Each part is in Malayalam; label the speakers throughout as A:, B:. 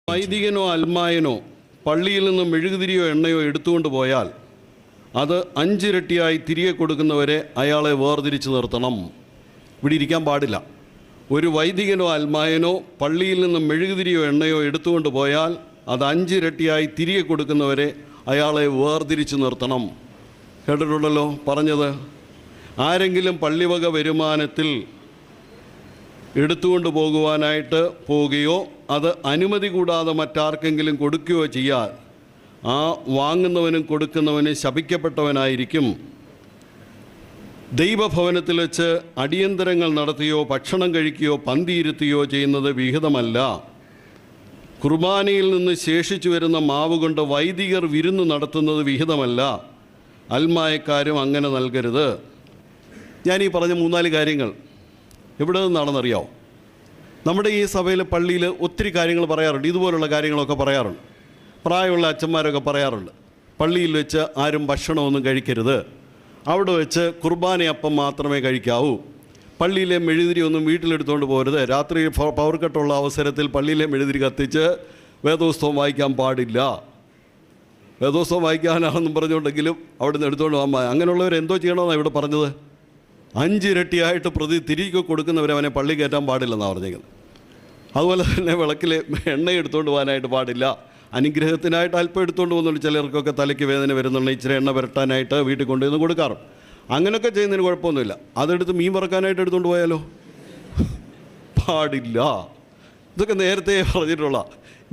A: വൈദികനോ അൽമായനോ പള്ളിയിൽ നിന്ന് മെഴുകുതിരിയോ എണ്ണയോ എടുത്തുകൊണ്ട് പോയാൽ അത് 5 ഇരട്ടിയായി തിരികെ കൊടുക്കുന്നവരെ അയാളെ വേർതിരിച്ച് നിർത്തണം. ഇവിടെ ഇരിക്കാൻ പാടില്ല. ഒരു വൈദികനോ അൽമായനോ പള്ളിയിൽ നിന്ന് മെഴുകുതിരിയോ എണ്ണയോ എടുത്തുകൊണ്ട് പോയാൽ അത് 5 ഇരട്ടിയായി തിരികെ കൊടുക്കുന്നവരെ അയാളെ വേർതിരിച്ച് നിർത്തണം. കേട്ടിട്ടുണ്ടല്ലോ പറഞ്ഞത്. ആരെങ്കിലും പള്ളിവക വരുമാനത്തിൽ എടുത്തുകൊണ്ട് പോകുവാനായിട്ട് പോവുകയോ അത് അനുമതി കൂടാതെ മറ്റാർക്കെങ്കിലും കൊടുക്കുകയോ ചെയ്യാൽ ആ വാങ്ങുന്നവനും കൊടുക്കുന്നവനും ശപിക്കപ്പെട്ടവനായിരിക്കും. ദൈവഭവനത്തിൽ വെച്ച് അടിയന്തരങ്ങൾ നടത്തുകയോ ഭക്ഷണം കഴിക്കുകയോ പന്തിയിരുത്തുകയോ ചെയ്യുന്നത് വിഹിതമല്ല. കുർബാനയിൽ നിന്ന് ശേഷിച്ചു വരുന്ന മാവ് കൊണ്ട് വൈദികർ വിരുന്ന് നടത്തുന്നത് വിഹിതമല്ല. അൽമായക്കാരും അങ്ങനെ നൽകരുത്. ഞാനീ പറഞ്ഞ 3-4 കാര്യങ്ങൾ എവിടെ നിന്നാണെന്നറിയാമോ? നമ്മുടെ ഈ സഭയിൽ പള്ളിയിൽ ഒത്തിരി കാര്യങ്ങൾ പറയാറുണ്ട്. ഇതുപോലുള്ള കാര്യങ്ങളൊക്കെ പറയാറുണ്ട്. പ്രായമുള്ള അച്ഛന്മാരൊക്കെ പറയാറുണ്ട്, പള്ളിയിൽ വെച്ച് ആരും ഭക്ഷണമൊന്നും കഴിക്കരുത്, അവിടെ വെച്ച് കുർബാനയപ്പം മാത്രമേ കഴിക്കാവൂ, പള്ളിയിലെ മെഴുതിരി ഒന്നും വീട്ടിലെടുത്തുകൊണ്ട് പോകരുത്, രാത്രി പവർ കട്ടുള്ള അവസരത്തിൽ പള്ളിയിലെ മെഴുതിരി കത്തിച്ച് വേദോസ്തവം വായിക്കാൻ പാടില്ല. വേദോസ്തവം വായിക്കാനാണെന്നും പറഞ്ഞുകൊണ്ടെങ്കിലും അവിടെ നിന്ന് എടുത്തുകൊണ്ട് പോകാൻ അങ്ങനെയുള്ളവർ എന്തോ ചെയ്യണമെന്നാണ് ഇവിടെ പറഞ്ഞത്. 5 ഇരട്ടിയായിട്ട് തിരികെ കൊടുക്കുന്നവരെ അവനെ പള്ളി കയറ്റാൻ പാടില്ലെന്നാണ് പറഞ്ഞേക്കുന്നത്. അതുപോലെ തന്നെ വിളക്കിൽ എണ്ണ എടുത്തുകൊണ്ട് പോകാനായിട്ട് പാടില്ല. അനുഗ്രഹത്തിനായിട്ട് അല്പം എടുത്തുകൊണ്ട് പോകുന്നുണ്ട്. ചിലർക്കൊക്കെ തലയ്ക്ക് വേദന വരുന്നുണ്ട്, ഇച്ചിരി എണ്ണ പുരട്ടാനായിട്ട് വീട്ടിൽ കൊണ്ടുവന്ന് കൊടുക്കാറുണ്ട്. അങ്ങനെയൊക്കെ ചെയ്യുന്നതിന് കുഴപ്പമൊന്നുമില്ല. അതെടുത്ത് മീൻ വറക്കാനായിട്ട് എടുത്തുകൊണ്ട് പോയാലോ? പാടില്ല. ഇതൊക്കെ നേരത്തെ പറഞ്ഞിട്ടുള്ള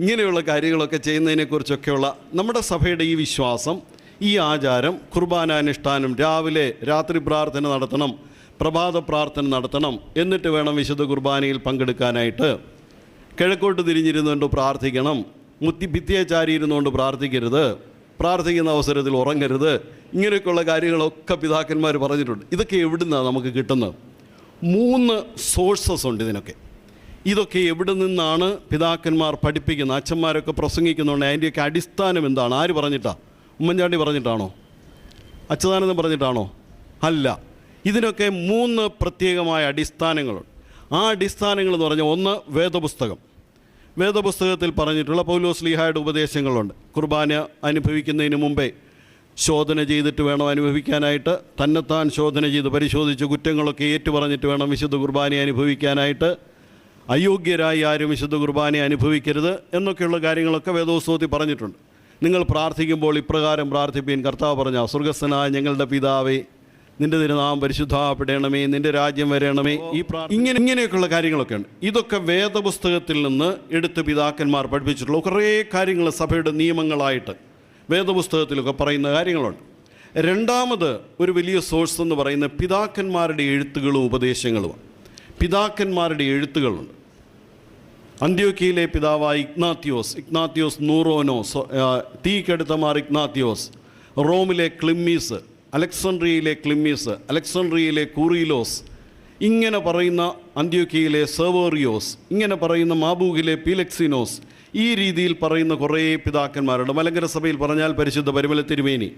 A: ഇങ്ങനെയുള്ള കാര്യങ്ങളൊക്കെ ചെയ്യുന്നതിനെക്കുറിച്ചൊക്കെയുള്ള നമ്മുടെ സഭയുടെ ഈ വിശ്വാസം, ഈ ആചാരം, കുർബാനാനുഷ്ഠാനം, രാവിലെ രാത്രി പ്രാർത്ഥന നടത്തണം, പ്രഭാത പ്രാർത്ഥന നടത്തണം, എന്നിട്ട് വേണം വിശുദ്ധ കുർബാനയിൽ പങ്കെടുക്കാനായിട്ട്. കിഴക്കോട്ട് തിരിഞ്ഞിരുന്നുകൊണ്ട് പ്രാർത്ഥിക്കണം, ഭിത്തിയെ ഇരുന്നുകൊണ്ട് പ്രാർത്ഥിക്കരുത്, പ്രാർത്ഥിക്കുന്ന അവസരത്തിൽ ഉറങ്ങരുത്. ഇങ്ങനെയൊക്കെയുള്ള കാര്യങ്ങളൊക്കെ പിതാക്കന്മാർ പറഞ്ഞിട്ടുണ്ട്. ഇതൊക്കെ എവിടുന്നാണ് നമുക്ക് കിട്ടുന്നത്? 3 സോഴ്സസ് ഉണ്ട് ഇതിനൊക്കെ. ഇതൊക്കെ എവിടെ നിന്നാണ് പിതാക്കന്മാർ പഠിപ്പിക്കുന്നത്? അച്ഛന്മാരൊക്കെ പ്രസംഗിക്കുന്നുണ്ട്. അതിൻ്റെയൊക്കെ അടിസ്ഥാനം എന്താണ്? ആര് പറഞ്ഞിട്ടാണ്? ഉമ്മൻചാണ്ടി പറഞ്ഞിട്ടാണോ? അച്യുതാനന്ദൻ പറഞ്ഞിട്ടാണോ? അല്ല. ഇതിനൊക്കെ 3 പ്രത്യേകമായ അടിസ്ഥാനങ്ങളുണ്ട്. ആ അടിസ്ഥാനങ്ങൾ എന്ന് പറഞ്ഞാൽ, ഒന്ന് വേദപുസ്തകം. വേദപുസ്തകത്തിൽ പറഞ്ഞിട്ടുള്ള പൗലോസ് ശ്ലീഹായുടെ ഉപദേശങ്ങളുണ്ട്. കുർബാന അനുഭവിക്കുന്നതിന് മുമ്പേ ശോധന ചെയ്തിട്ട് വേണം അനുഭവിക്കാനായിട്ട്, തന്നെത്താൻ ശോധന ചെയ്ത് പരിശോധിച്ച് കുറ്റങ്ങളൊക്കെ ഏറ്റുപറഞ്ഞിട്ട് വേണം വിശുദ്ധ കുർബാനയെ അനുഭവിക്കാനായിട്ട്, അയോഗ്യരായി ആരും വിശുദ്ധ കുർബാനയെ അനുഭവിക്കരുത് എന്നൊക്കെയുള്ള കാര്യങ്ങളൊക്കെ വേദപുസ്തകത്തിൽ പറഞ്ഞിട്ടുണ്ട്. നിങ്ങൾ പ്രാർത്ഥിക്കുമ്പോൾ ഇപ്രകാരം പ്രാർത്ഥിപ്പീൻ. കർത്താവ് പറഞ്ഞ, സ്വർഗസ്ഥനായ ഞങ്ങളുടെ പിതാവേ, നിൻ്റെ തിരുനാമം പരിശുദ്ധപ്പെടണമേ, നിൻ്റെ രാജ്യം വരണമേ. ഇങ്ങനെയൊക്കെയുള്ള കാര്യങ്ങളൊക്കെ ഉണ്ട്. ഇതൊക്കെ വേദപുസ്തകത്തിൽ നിന്ന് എടുത്ത് പിതാക്കന്മാർ പഠിപ്പിച്ചിട്ടുള്ള കുറേ കാര്യങ്ങൾ സഭയുടെ നിയമങ്ങളായിട്ട് വേദപുസ്തകത്തിലൊക്കെ പറയുന്ന കാര്യങ്ങളുണ്ട്. രണ്ടാമത് ഒരു വലിയ സോഴ്സ് എന്ന് പറയുന്നത് പിതാക്കന്മാരുടെ എഴുത്തുകളും ഉപദേശങ്ങളുമാണ്. പിതാക്കന്മാരുടെ എഴുത്തുകളുണ്ട്. അന്ത്യോക്യയിലെ പിതാവായ ഇഗ്നാത്തിയോസ് നൂറോനോസ്, തീക്കടുത്ത മാർ ഇഗ്നാത്തിയോസ്, റോമിലെ ക്ലിമ്മീസ്, അലക്സാണ്ട്രിയയിലെ ക്ലിമ്മീസ്, അലക്സാണ്ട്രിയയിലെ കൂറിലോസ്, ഇങ്ങനെ പറയുന്ന അന്ത്യോക്യയിലെ സെവേറിയോസ്, ഇങ്ങനെ പറയുന്ന മാബൂഗിലെ പീലക്സിനോസ്, ഈ രീതിയിൽ പറയുന്ന കുറേ പിതാക്കന്മാരുണ്ട്. മലങ്കര സഭയിൽ പറഞ്ഞാൽ പരിശുദ്ധ പരിമല തിരുമേനി,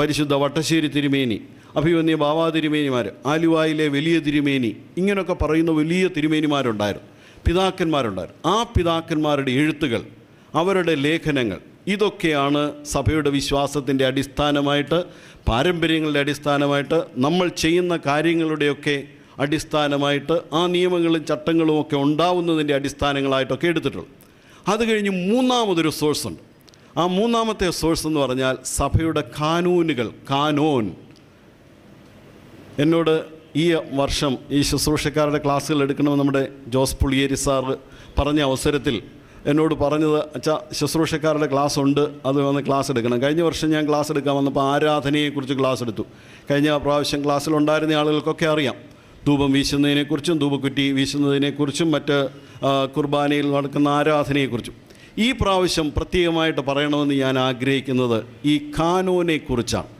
A: പരിശുദ്ധ വട്ടശ്ശേരി തിരുമേനി, അഭിമന്യ ബാവാ തിരുമേനിമാർ, ആലുവായിലെ വലിയ തിരുമേനി, ഇങ്ങനെയൊക്കെ പറയുന്ന വലിയ തിരുമേനിമാരുണ്ടായിരുന്നു, പിതാക്കന്മാരുണ്ടായിരുന്നു. ആ പിതാക്കന്മാരുടെ എഴുത്തുകൾ, അവരുടെ ലേഖനങ്ങൾ, ഇതൊക്കെയാണ് സഭയുടെ വിശ്വാസത്തിൻ്റെ അടിസ്ഥാനമായിട്ട്, പാരമ്പര്യങ്ങളുടെ അടിസ്ഥാനമായിട്ട്, നമ്മൾ ചെയ്യുന്ന കാര്യങ്ങളുടെയൊക്കെ അടിസ്ഥാനമായിട്ട്, ആ നിയമങ്ങളും ചട്ടങ്ങളും ഒക്കെ ഉണ്ടാവുന്നതിൻ്റെ അടിസ്ഥാനങ്ങളായിട്ടൊക്കെ എടുത്തിട്ടുള്ളൂ. അത് കഴിഞ്ഞ് മൂന്നാമതൊരു സോഴ്സുണ്ട്. ആ മൂന്നാമത്തെ സോഴ്സ് എന്ന് പറഞ്ഞാൽ സഭയുടെ കാനൂനുകൾ, കാനോൻ. എന്നോട് ഈ വർഷം ഈ ശുശ്രൂഷക്കാരുടെ ക്ലാസ്സുകൾ എടുക്കണമെന്ന് നമ്മുടെ ജോസ് പുളിയേരി സാറ് പറഞ്ഞ അവസരത്തിൽ എന്നോട് പറഞ്ഞത്, അച്ഛാ ശുശ്രൂഷക്കാരുടെ ക്ലാസ് ഉണ്ട്, അത് വന്ന് ക്ലാസ് എടുക്കണം. കഴിഞ്ഞ വർഷം ഞാൻ ക്ലാസ് എടുക്കാൻ വന്നപ്പോൾ ആരാധനയെക്കുറിച്ച് ക്ലാസ് എടുത്തു. കഴിഞ്ഞ പ്രാവശ്യം ക്ലാസ്സിലുണ്ടായിരുന്ന ആളുകൾക്കൊക്കെ അറിയാം ധൂപം വീശുന്നതിനെക്കുറിച്ചും ധൂപക്കുറ്റി വീശുന്നതിനെക്കുറിച്ചും മറ്റ് കുർബാനയിൽ നടക്കുന്ന ആരാധനയെക്കുറിച്ചും. ഈ പ്രാവശ്യം പ്രത്യേകമായിട്ട് പറയണമെന്ന് ഞാൻ ആഗ്രഹിക്കുന്നത് ഈ കാനോനെക്കുറിച്ചാണ്.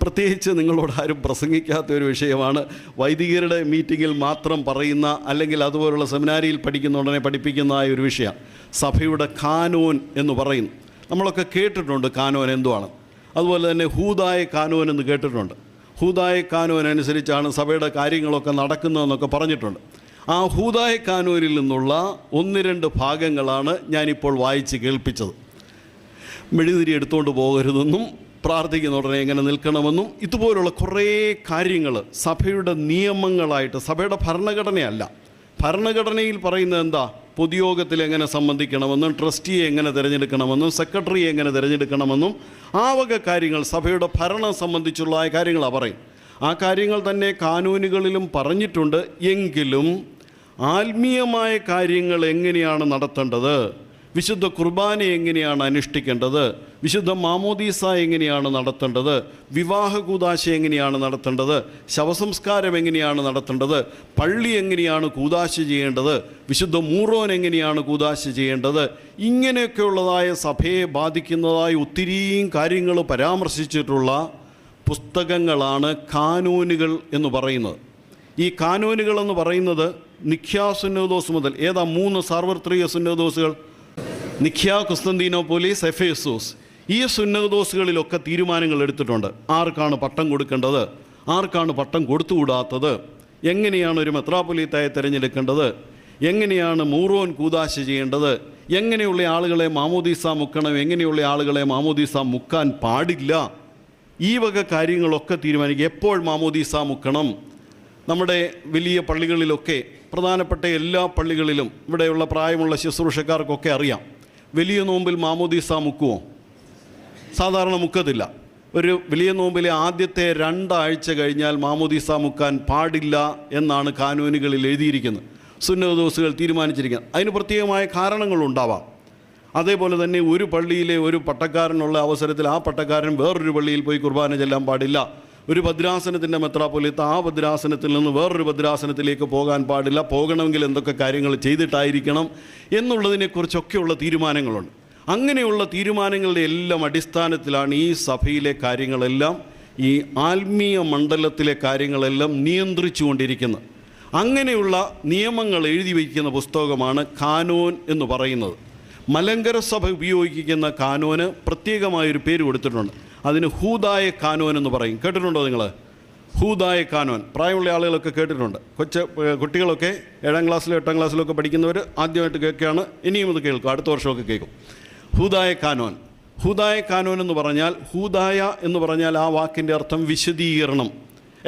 A: പ്രത്യേകിച്ച് നിങ്ങളോട് ആരും പ്രസംഗിക്കാത്ത ഒരു വിഷയമാണ്. വൈദികരുടെ മീറ്റിങ്ങിൽ മാത്രം പറയുന്ന, അല്ലെങ്കിൽ അതുപോലുള്ള സെമിനാരിയിൽ പഠിക്കുന്ന ഉടനെ പഠിപ്പിക്കുന്ന ഒരു വിഷയമാണ് സഭയുടെ കാനോൻ എന്ന് പറയുന്നു. നമ്മളൊക്കെ കേട്ടിട്ടുണ്ട് കാനോൻ എന്തുവാണ്. അതുപോലെ തന്നെ ഹൂദായ കാനോൻ എന്ന് കേട്ടിട്ടുണ്ട്. ഹൂദായ കാനോൻ അനുസരിച്ചാണ് സഭയുടെ കാര്യങ്ങളൊക്കെ നടക്കുന്നതെന്നൊക്കെ പറഞ്ഞിട്ടുണ്ട്. ആ ഹൂദായ കാനൂനിൽ നിന്നുള്ള 1-2 ഭാഗങ്ങളാണ് ഞാനിപ്പോൾ വായിച്ച് കേൾപ്പിച്ചത്. മെഴുകുതിരി എടുത്തുകൊണ്ട് പോകരുതെന്നും പ്രാർത്ഥിക്കുന്ന ഉടനെ എങ്ങനെ നിൽക്കണമെന്നും ഇതുപോലുള്ള കുറേ കാര്യങ്ങൾ സഭയുടെ നിയമങ്ങളായിട്ട്, സഭയുടെ ഭരണഘടനയല്ല, ഭരണഘടനയിൽ പറയുന്നത് എന്താ, പൊതുയോഗത്തിൽ എങ്ങനെ സംബന്ധിക്കണമെന്നും ട്രസ്റ്റിയെ എങ്ങനെ തിരഞ്ഞെടുക്കണമെന്നും സെക്രട്ടറിയെ എങ്ങനെ തിരഞ്ഞെടുക്കണമെന്നും ആ വക കാര്യങ്ങൾ സഭയുടെ ഭരണം സംബന്ധിച്ചുള്ള കാര്യങ്ങളാണ് പറയും. ആ കാര്യങ്ങൾ തന്നെ കാനൂനുകളിലും പറഞ്ഞിട്ടുണ്ട്. എങ്കിലും ആത്മീയമായ കാര്യങ്ങൾ എങ്ങനെയാണ് നടത്തേണ്ടത്, വിശുദ്ധ കുർബാന എങ്ങനെയാണ് അനുഷ്ഠിക്കേണ്ടത്, വിശുദ്ധ മാമോദീസ എങ്ങനെയാണ് നടത്തേണ്ടത്, വിവാഹ കൂദാശ എങ്ങനെയാണ് നടത്തേണ്ടത്, ശവസംസ്കാരം എങ്ങനെയാണ് നടത്തേണ്ടത്, പള്ളി എങ്ങനെയാണ് കൂദാശ ചെയ്യേണ്ടത്, വിശുദ്ധ മൂറോൻ എങ്ങനെയാണ് കൂദാശ ചെയ്യേണ്ടത്, ഇങ്ങനെയൊക്കെയുള്ളതായ സഭയെ ബാധിക്കുന്നതായ ഒത്തിരിയും കാര്യങ്ങൾ പരാമർശിച്ചിട്ടുള്ള പുസ്തകങ്ങളാണ് കാനൂനുകൾ എന്ന് പറയുന്നത്. ഈ കാനൂനുകൾ എന്ന് പറയുന്നത് നിഖ്യാ സുന്നോദോസ് മുതൽ 3 സാർവത്രിക സുന്നോദോസുകൾ, നിഖ്യാ, കുസ്തന്തീനോപ്പോലിസ്, എഫേസോസ്, ഈ സുന്നോദോസുകളിലൊക്കെ തീരുമാനങ്ങൾ എടുത്തിട്ടുണ്ട്. ആർക്കാണ് പട്ടം കൊടുക്കേണ്ടത്, ആർക്കാണ് പട്ടം കൊടുത്തുകൂടാത്തത്, എങ്ങനെയാണ് ഒരു മെത്രാപ്പൊലീത്തായെ തിരഞ്ഞെടുക്കേണ്ടത്, എങ്ങനെയാണ് മൂറോൻ കൂദാശ ചെയ്യേണ്ടത്, എങ്ങനെയുള്ള ആളുകളെ മാമോദീസ മുക്കണം, എങ്ങനെയുള്ള ആളുകളെ മാമോദീസ മുക്കാൻ പാടില്ല, ഈ വക കാര്യങ്ങളൊക്കെ തീരുമാനിക്കുക. എപ്പോൾ മാമോദീസ മുക്കണം. നമ്മുടെ വലിയ പള്ളികളിലൊക്കെ, പ്രധാനപ്പെട്ട എല്ലാ പള്ളികളിലും ഇവിടെയുള്ള പ്രായമുള്ള ശുശ്രൂഷക്കാർക്കൊക്കെ അറിയാം, വലിയ നോമ്പിൽ മാമോദീസ മുക്കുമോ? സാധാരണ മുക്കത്തില്ല. ഒരു വലിയ നോമ്പിലെ ആദ്യത്തെ 2 ആഴ്ച കഴിഞ്ഞാൽ മാമോദീസ മുക്കാൻ പാടില്ല എന്നാണ് കാനൂനുകളിൽ എഴുതിയിരിക്കുന്നത്, സുന്നതദോസുകൾ തീരുമാനിച്ചിരിക്കുന്നത്. അതിന് പ്രത്യേകമായ കാരണങ്ങളുണ്ടാവാം. അതേപോലെ തന്നെ ഒരു പള്ളിയിലെ ഒരു പട്ടക്കാരനുള്ള അവസരത്തിൽ ആ പട്ടക്കാരൻ വേറൊരു പള്ളിയിൽ പോയി കുർബാന ചെല്ലാൻ പാടില്ല. ഒരു ഭദ്രാസനത്തിൻ്റെ മെത്രാപ്പൊലീത്ത ആ ഭദ്രാസനത്തിൽ നിന്ന് വേറൊരു ഭദ്രാസനത്തിലേക്ക് പോകാൻ പാടില്ല. പോകണമെങ്കിൽ എന്തൊക്കെ കാര്യങ്ങൾ ചെയ്തിട്ടായിരിക്കണം എന്നുള്ളതിനെക്കുറിച്ചൊക്കെയുള്ള തീരുമാനങ്ങളുണ്ട്. അങ്ങനെയുള്ള തീരുമാനങ്ങളുടെ എല്ലാം അടിസ്ഥാനത്തിലാണ് ഈ സഭയിലെ കാര്യങ്ങളെല്ലാം, ഈ ആത്മീയ മണ്ഡലത്തിലെ കാര്യങ്ങളെല്ലാം നിയന്ത്രിച്ചു കൊണ്ടിരിക്കുന്നത്. അങ്ങനെയുള്ള നിയമങ്ങൾ എഴുതി വയ്ക്കുന്ന പുസ്തകമാണ് കാനോൻ എന്ന് പറയുന്നത്. മലങ്കര സഭ ഉപയോഗിക്കുന്ന കാനോന് പ്രത്യേകമായൊരു പേര് കൊടുത്തിട്ടുണ്ട്. അതിന് ഹൂദായ കാനോൻ എന്ന് പറയും. കേട്ടിട്ടുണ്ടോ നിങ്ങൾ? ഹൂദായ കാനോൻ പ്രായമുള്ള ആളുകളൊക്കെ കേട്ടിട്ടുണ്ട്. കുട്ടികളൊക്കെ 7ാം ക്ലാസ്സിലോ 8ാം ക്ലാസ്സിലോ ഒക്കെ പഠിക്കുന്നവർ ആദ്യമായിട്ട് കേൾക്കുകയാണ്. ഇനിയും ഇത് കേൾക്കും, അടുത്ത വർഷമൊക്കെ കേൾക്കും. ഹൂദായ കാനോൻ. ഹൂദായ കാനോൻ എന്ന് പറഞ്ഞാൽ, ഹൂദായ എന്ന് പറഞ്ഞാൽ ആ വാക്കിൻ്റെ അർത്ഥം വിശദീകരണം,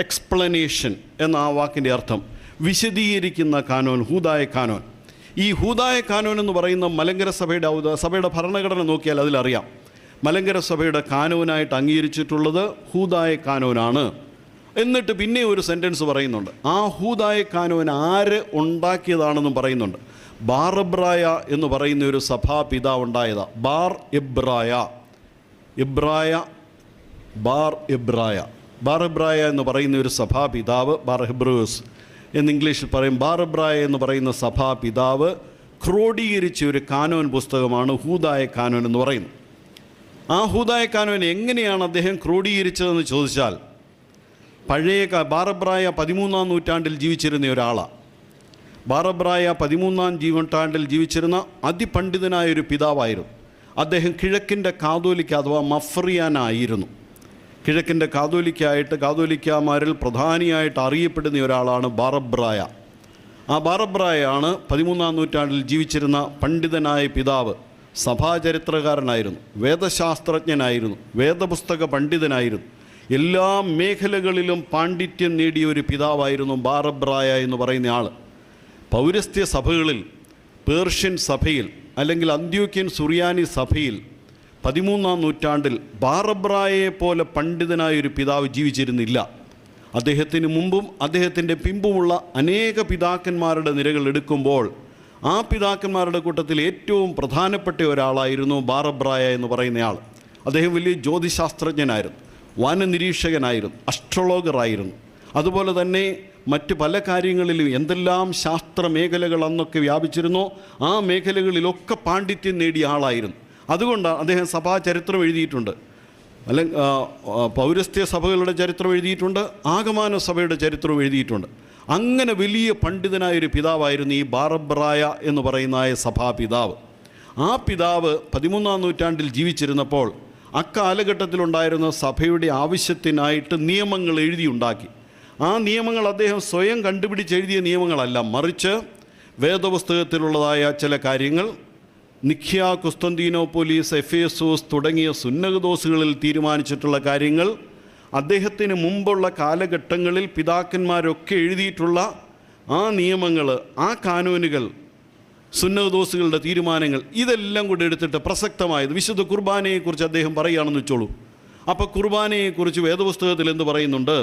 A: എക്സ്പ്ലനേഷൻ എന്ന ആ വാക്കിൻ്റെ അർത്ഥം. വിശദീകരിക്കുന്ന കാനോൻ, ഹൂദായ കാനോൻ. ഈ ഹൂദായ കാനോൻ എന്ന് പറയുന്ന മലങ്കര സഭയുടെ ഭരണഘടന നോക്കിയാൽ അതിലറിയാം. മലങ്കര സഭയുടെ കാനോനായിട്ട് അംഗീകരിച്ചിട്ടുള്ളത് ഹൂദായ കാനോനാണ്. എന്നിട്ട് പിന്നെ ഒരു സെൻറ്റൻസ് പറയുന്നുണ്ട്. ആ ഹൂദായ കാനോൻ ആര് ഉണ്ടാക്കിയതാണെന്നും പറയുന്നുണ്ട്. ബാർ എബ്രായ എന്ന് പറയുന്ന ഒരു സഭാപിതാവ് ഉണ്ടായതാണ്. ബാർ എബ്രായ എന്ന് പറയുന്ന ഒരു സഭാപിതാവ്, ബാർ ഹെബ്രൂസ് എന്ന് ഇംഗ്ലീഷിൽ പറയും. ബാർ എബ്രായ എന്ന് പറയുന്ന സഭാപിതാവ് ക്രോഡീകരിച്ച ഒരു കാനോൻ പുസ്തകമാണ് ഹൂദായ കാനോൻ എന്ന് പറയുന്നത്. ആ ഹൂദായ കാനോൻ എങ്ങനെയാണ് അദ്ദേഹം ക്രോഡീകരിച്ചതെന്ന് ചോദിച്ചാൽ, ബാർ എബ്രായ 13ാം നൂറ്റാണ്ടിൽ ജീവിച്ചിരുന്ന ഒരാളാണ്. ബാർ എബ്രായ 13ാം നൂറ്റാണ്ടിൽ ജീവിച്ചിരുന്ന അതിപണ്ഡിതനായൊരു പിതാവായിരുന്നു. അദ്ദേഹം കിഴക്കിൻ്റെ കാതോലിക്ക അഥവാ മഫ്രിയാനായിരുന്നു. കിഴക്കിൻ്റെ കാതോലിക്കാമാരിൽ പ്രധാനിയായിട്ട് അറിയപ്പെടുന്ന ഒരാളാണ് ബാർ എബ്രായ. ആ ബാർ എബ്രായയാണ് 13ാം നൂറ്റാണ്ടിൽ ജീവിച്ചിരുന്ന പണ്ഡിതനായ പിതാവ്. സഭാചരിത്രകാരനായിരുന്നു, വേദശാസ്ത്രജ്ഞനായിരുന്നു, വേദപുസ്തക പണ്ഡിതനായിരുന്നു. എല്ലാ മേഖലകളിലും പാണ്ഡിത്യം നേടിയ ഒരു പിതാവായിരുന്നു ബാർ എബ്രായ എന്ന് പറയുന്ന ആൾ. പൗരസ്ത്യ സഭകളിൽ, പേർഷ്യൻ സഭയിൽ അല്ലെങ്കിൽ അന്ത്യോക്യൻ സുറിയാനി സഭയിൽ 13ാം നൂറ്റാണ്ടിൽ ബാർ എബ്രായയെ പോലെ പണ്ഡിതനായൊരു പിതാവ് ജീവിച്ചിരുന്നില്ല. അദ്ദേഹത്തിന് മുമ്പും അദ്ദേഹത്തിൻ്റെ പിമ്പുമുള്ള അനേക പിതാക്കന്മാരുടെ നിരകൾ എടുക്കുമ്പോൾ ആ പിതാക്കന്മാരുടെ കൂട്ടത്തിൽ ഏറ്റവും പ്രധാനപ്പെട്ട ഒരാളായിരുന്നു ബാർ എബ്രായ എന്ന് പറയുന്നയാൾ. അദ്ദേഹം വലിയ ജ്യോതിശാസ്ത്രജ്ഞനായിരുന്നു, വാനനിരീക്ഷകനായിരുന്നു, അസ്ട്രോളജറായിരുന്നു. അതുപോലെ തന്നെ മറ്റ് പല കാര്യങ്ങളിലും എന്തെല്ലാം ശാസ്ത്ര മേഖലകൾ അന്നൊക്കെ വ്യാപിച്ചിരുന്നോ ആ മേഖലകളിലൊക്കെ പാണ്ഡിത്യം നേടിയ ആളായിരുന്നു. അതുകൊണ്ടാണ് അദ്ദേഹം സഭാ ചരിത്രം എഴുതിയിട്ടുണ്ട്, അല്ലെങ്കിൽ പൗരസ്ത്യ സഭകളുടെ ചരിത്രം എഴുതിയിട്ടുണ്ട്, ആഗമാന സഭയുടെ ചരിത്രം എഴുതിയിട്ടുണ്ട്. അങ്ങനെ വലിയ പണ്ഡിതനായൊരു പിതാവായിരുന്നു ഈ ബാർ എബ്രായ എന്ന് പറയുന്ന സഭാപിതാവ്. ആ പിതാവ് 13ാം നൂറ്റാണ്ടിൽ ജീവിച്ചിരുന്നപ്പോൾ അക്കാലഘട്ടത്തിലുണ്ടായിരുന്ന സഭയുടെ ആവശ്യത്തിനായിട്ട് നിയമങ്ങൾ എഴുതിയുണ്ടാക്കി. ആ നിയമങ്ങൾ അദ്ദേഹം സ്വയം കണ്ടുപിടിച്ചെഴുതിയ നിയമങ്ങളല്ല, മറിച്ച് വേദപുസ്തകത്തിലുള്ളതായ ചില കാര്യങ്ങൾ നിഖ്യ, കുസ്തന്തീനോപ്പൊലീസ്, എഫേസോസ് തുടങ്ങിയ സുന്നഹദോസുകളിൽ തീരുമാനിച്ചിട്ടുള്ള കാര്യങ്ങൾ, അദ്ദേഹത്തിന് മുമ്പുള്ള കാലഘട്ടങ്ങളിൽ പിതാക്കന്മാരൊക്കെ എഴുതിയിട്ടുള്ള ആ നിയമങ്ങൾ, ആ കാനൂനുകൾ, സുന്നഹദോസുകളുടെ തീരുമാനങ്ങൾ, ഇതെല്ലാം കൂടെ എടുത്തിട്ട് പ്രസക്തമായത് വിശുദ്ധ കുർബാനയെക്കുറിച്ച് അദ്ദേഹം പറയുകയാണെന്ന് വെച്ചോളൂ. അപ്പോൾ കുർബാനയെക്കുറിച്ച് വേദപുസ്തകത്തിൽ എന്ത് പറയുന്നുണ്ട്?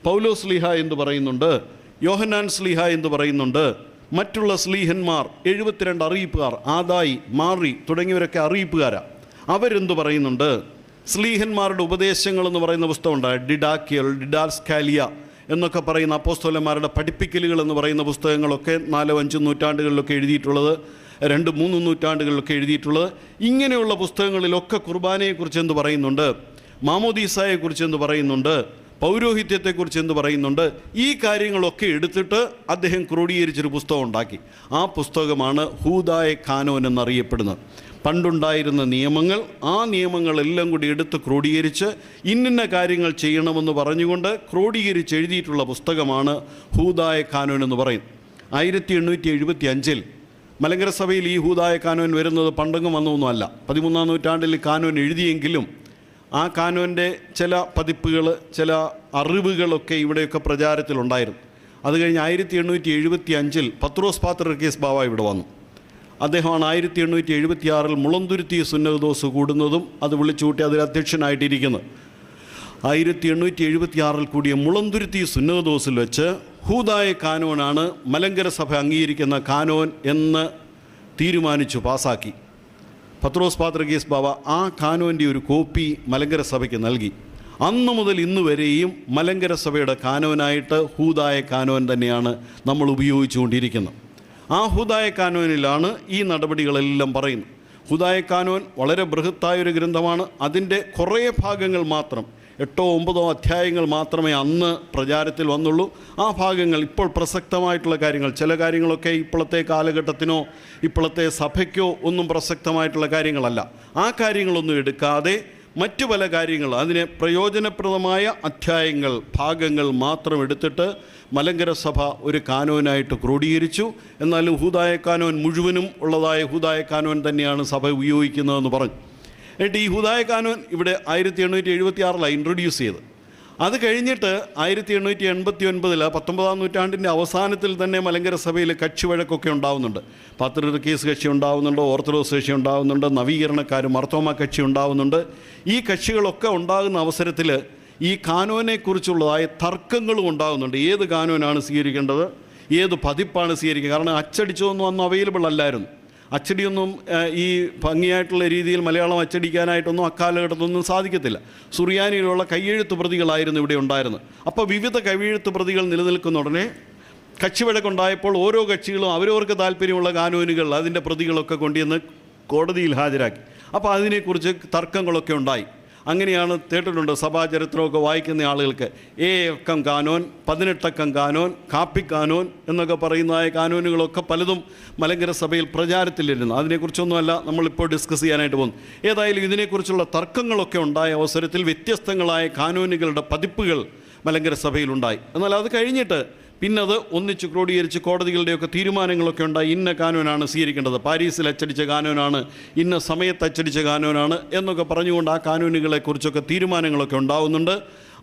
A: പൗലോസ് സ്ലീഹ എന്ത് പറയുന്നുണ്ട്? യോഹന്നാൻ സ്ലീഹ എന്ത് പറയുന്നുണ്ട്? മറ്റുള്ള സ്ലീഹന്മാർ 72 അറിയിപ്പുകാർ, ആദായി, മാറി തുടങ്ങിയവരൊക്കെ അറിയിപ്പുകാരാണ്. അവരെന്ത് പറയുന്നുണ്ട്? സ്ലീഹന്മാരുടെ ഉപദേശങ്ങളെന്ന് പറയുന്ന പുസ്തകമുണ്ട്. ഡിഡാക്കിയൽ, ഡിഡാസ്കാലിയ എന്നൊക്കെ പറയുന്ന അപ്പോസ്തലന്മാരുടെ പഠിപ്പിക്കലുകൾ എന്ന് പറയുന്ന പുസ്തകങ്ങളൊക്കെ 4-5 നൂറ്റാണ്ടുകളിലൊക്കെ എഴുതിയിട്ടുള്ളത്, 2-3 നൂറ്റാണ്ടുകളിലൊക്കെ എഴുതിയിട്ടുള്ളത്. ഇങ്ങനെയുള്ള പുസ്തകങ്ങളിലൊക്കെ കുർബാനയെക്കുറിച്ച് എന്ത് പറയുന്നുണ്ട്? മാമോദീസായെക്കുറിച്ച് എന്ത് പറയുന്നുണ്ട്? പൗരോഹിത്യത്തെക്കുറിച്ച് എന്ത് പറയുന്നുണ്ട്? ഈ കാര്യങ്ങളൊക്കെ എടുത്തിട്ട് അദ്ദേഹം ക്രോഡീകരിച്ചൊരു പുസ്തകം ഉണ്ടാക്കി. ആ പുസ്തകമാണ് ഹൂദായ കാനോൻ എന്നറിയപ്പെടുന്നത്. പണ്ടുണ്ടായിരുന്ന നിയമങ്ങൾ, ആ നിയമങ്ങളെല്ലാം കൂടി എടുത്ത് ക്രോഡീകരിച്ച് ഇന്നിന്ന കാര്യങ്ങൾ ചെയ്യണമെന്ന് പറഞ്ഞുകൊണ്ട് ക്രോഡീകരിച്ച് എഴുതിയിട്ടുള്ള പുസ്തകമാണ് ഹൂദായ കാനോൻ എന്ന് പറയുന്നത്. 1875 മലങ്കര സഭയിൽ ഈ ഹൂദായ കാനോൻ വരുന്നത് പണ്ടെങ്ങും വന്നൊന്നുമല്ല. 13-ാം നൂറ്റാണ്ടിൽ കാനോൻ എഴുതിയെങ്കിലും ആ കാനോൻ്റെ ചില പതിപ്പുകൾ, ചില അറിവുകളൊക്കെ ഇവിടെയൊക്കെ പ്രചാരത്തിലുണ്ടായിരുന്നു. അത് കഴിഞ്ഞ് 1875 പത്രോസ് പാത്രിയർക്കീസ് ബാവ ഇവിടെ വന്നു. അദ്ദേഹമാണ് 1876 മുളന്തുരുത്തി സുന്നഹദോസ് കൂടുന്നതും അത് വിളിച്ചുകൂട്ടി അതിൽ അധ്യക്ഷനായിട്ടിരിക്കുന്നത്. 1876 കൂടിയ മുളന്തുരുത്തി സുന്നഹദോസിൽ വെച്ച് ഹൂദായ കാനോനാണ് മലങ്കര സഭ അംഗീകരിക്കുന്ന കാനോൻ എന്ന് തീരുമാനിച്ചു, പാസാക്കി. പത്രോസ് പാത്രിയർക്കീസ് ബാവ ആ കാനോൻ്റെ ഒരു കോപ്പി മലങ്കര സഭയ്ക്ക് നൽകി. അന്നു മുതൽ ഇന്ന് വരെയും മലങ്കര സഭയുടെ കാനോനായിട്ട് ഹൂദായ കാനോൻ തന്നെയാണ് നമ്മൾ ഉപയോഗിച്ചുകൊണ്ടിരിക്കുന്നത്. ആ ഹൂദായ കാനോനിലാണ് ഈ നടപടികളെല്ലാം പറയുന്നത്. ഹൂദായ കാനോൻ വളരെ ബൃഹത്തായൊരു ഗ്രന്ഥമാണ്. അതിൻ്റെ കുറേ ഭാഗങ്ങൾ മാത്രം, 8-9 അധ്യായങ്ങൾ മാത്രമേ അന്ന് പ്രചാരത്തിൽ വന്നുള്ളൂ. ആ ഭാഗങ്ങൾ ഇപ്പോൾ പ്രസക്തമായിട്ടുള്ള കാര്യങ്ങൾ, ചില കാര്യങ്ങളൊക്കെ ഇപ്പോഴത്തെ കാലഘട്ടത്തിനോ ഇപ്പോഴത്തെ സഭയ്ക്കോ ഒന്നും പ്രസക്തമായിട്ടുള്ള കാര്യങ്ങളല്ല. ആ കാര്യങ്ങളൊന്നും എടുക്കാതെ മറ്റു പല കാര്യങ്ങൾ, അതിന് പ്രയോജനപ്രദമായ അധ്യായങ്ങൾ, ഭാഗങ്ങൾ മാത്രം എടുത്തിട്ട് മലങ്കര സഭ ഒരു കാനോനായിട്ട് ക്രോഡീകരിച്ചു. എന്നാലും ഹൂദായ കാനോൻ മുഴുവനും ഉള്ളതായ ഹൂദായ കാനോൻ തന്നെയാണ് സഭ ഉപയോഗിക്കുന്നതെന്ന് പറഞ്ഞു. എന്നിട്ട് ഈ ഹൂദായ കാനോൻ ഇവിടെ 1876 ഇൻട്രൊഡ്യൂസ് ചെയ്ത്, അത് കഴിഞ്ഞിട്ട് 1889 19-ാം നൂറ്റാണ്ടിൻ്റെ അവസാനത്തിൽ തന്നെ മലങ്കര സഭയിൽ കക്ഷി വഴക്കൊക്കെ ഉണ്ടാവുന്നുണ്ട്. പാത്രിയർക്കീസ് കക്ഷി ഉണ്ടാവുന്നുണ്ട്, ഓർത്തഡോക്സ് കക്ഷി ഉണ്ടാവുന്നുണ്ട്, നവീകരണക്കാരും മർത്തോമ കക്ഷി ഉണ്ടാവുന്നുണ്ട്. ഈ കക്ഷികളൊക്കെ ഉണ്ടാകുന്ന അവസരത്തിൽ ഈ കാനോനെക്കുറിച്ചുള്ളതായ തർക്കങ്ങളും ഉണ്ടാകുന്നുണ്ട്. ഏത് കാനോനാണ് സ്വീകരിക്കേണ്ടത്, ഏത് പതിപ്പാണ് സ്വീകരിക്കുക? കാരണം അച്ചടിച്ചതൊന്നും അന്ന് അവൈലബിൾ അല്ലായിരുന്നു. അച്ചടിയൊന്നും ഈ ഭംഗിയായിട്ടുള്ള രീതിയിൽ മലയാളം അച്ചടിക്കാനായിട്ടൊന്നും അക്കാലഘട്ടത്തൊന്നും സാധിക്കത്തില്ല. സുറിയാനിയിലുള്ള കയ്യെഴുത്ത് പ്രതികളായിരുന്നു ഇവിടെ ഉണ്ടായിരുന്നത്. അപ്പോൾ വിവിധ കയ്യെഴുത്ത് പ്രതികൾ നിലനിൽക്കുന്ന ഉടനെ കക്ഷിവഴക്കുണ്ടായപ്പോൾ ഓരോ കക്ഷികളും അവരവർക്ക് താല്പര്യമുള്ള കാനൂനുകൾ, അതിൻ്റെ പ്രതികളൊക്കെ കൊണ്ടുവന്ന് കോടതിയിൽ ഹാജരാക്കി. അപ്പോൾ അതിനെക്കുറിച്ച് തർക്കങ്ങളൊക്കെ ഉണ്ടായി. അങ്ങനെയാണ് കേട്ടിട്ടുണ്ട് സഭാചരിത്രമൊക്കെ വായിക്കുന്ന ആളുകൾക്ക് 7 അക്കം കാനോൻ, 18 അക്കം കാനോൻ, കാപ്പി കാനോൻ എന്നൊക്കെ പറയുന്നതായ കാനോനുകളൊക്കെ പലതും മലങ്കര സഭയിൽ പ്രചാരത്തിലിരുന്നു. അതിനെക്കുറിച്ചൊന്നുമല്ല നമ്മളിപ്പോൾ ഡിസ്കസ് ചെയ്യാനായിട്ട് പോകുന്നു. ഏതായാലും ഇതിനെക്കുറിച്ചുള്ള തർക്കങ്ങളൊക്കെ ഉണ്ടായ അവസരത്തിൽ വ്യത്യസ്തങ്ങളായ കാനോനുകളുടെ പതിപ്പുകൾ മലങ്കര സഭയിലുണ്ടായി. എന്നാൽ അത് കഴിഞ്ഞിട്ട് പിന്നെ അത് ഒന്നിച്ച് ക്രോഡീകരിച്ച് കോടതികളുടെയൊക്കെ തീരുമാനങ്ങളൊക്കെ ഉണ്ടായി. ഇന്ന കാനോനാണ് സ്വീകരിക്കേണ്ടത്, പാരീസിൽ അച്ചടിച്ച കാനോനാണ്, ഇന്ന സമയത്ത് അച്ചടിച്ച കാനോനാണ് എന്നൊക്കെ പറഞ്ഞുകൊണ്ട് ആ കാനോനുകളെക്കുറിച്ചൊക്കെ തീരുമാനങ്ങളൊക്കെ ഉണ്ടാവുന്നുണ്ട്.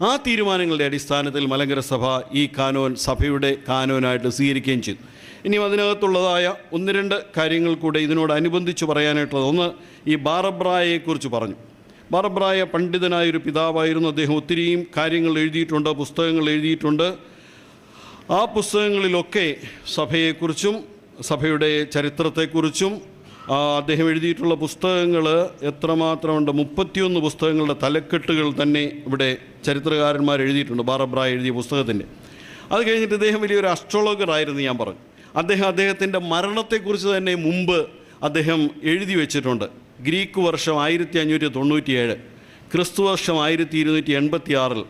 A: ആ തീരുമാനങ്ങളുടെ അടിസ്ഥാനത്തിൽ മലങ്കര സഭ ഈ കാനോൻ സഭയുടെ കാനോനായിട്ട് സ്വീകരിക്കുകയും ചെയ്തു. ഇനിയും അതിനകത്തുള്ളതായ 1-2 കാര്യങ്ങൾ കൂടെ ഇതിനോടനുബന്ധിച്ച് പറയാനായിട്ടുള്ളത്. ഒന്ന്, ഈ ബാറബ്രായെക്കുറിച്ച് പറഞ്ഞു. ബാറബ്രായ പണ്ഡിതനായൊരു പിതാവായിരുന്നു. അദ്ദേഹം ഒത്തിരിയും കാര്യങ്ങൾ എഴുതിയിട്ടുണ്ട്, പുസ്തകങ്ങൾ എഴുതിയിട്ടുണ്ട്. ആ പുസ്തകങ്ങളിലൊക്കെ സഭയെക്കുറിച്ചും സഭയുടെ ചരിത്രത്തെക്കുറിച്ചും അദ്ദേഹം എഴുതിയിട്ടുള്ള പുസ്തകങ്ങൾ എത്രമാത്രമുണ്ട്, 31 പുസ്തകങ്ങളുടെ തലക്കെട്ടുകൾ തന്നെ ഇവിടെ ചരിത്രകാരന്മാർ എഴുതിയിട്ടുണ്ട് ബാറബ്രായ എഴുതിയ പുസ്തകത്തിൻ്റെ. അത് കഴിഞ്ഞിട്ട് ഇദ്ദേഹം വലിയൊരു അസ്ട്രോളജർ ആയിരുന്നു ഞാൻ പറഞ്ഞു. അദ്ദേഹത്തിൻ്റെ മരണത്തെക്കുറിച്ച് തന്നെ മുമ്പ് അദ്ദേഹം എഴുതി വെച്ചിട്ടുണ്ട്. ഗ്രീക്ക് വർഷം 1597, ക്രിസ്തു വർഷം 1286.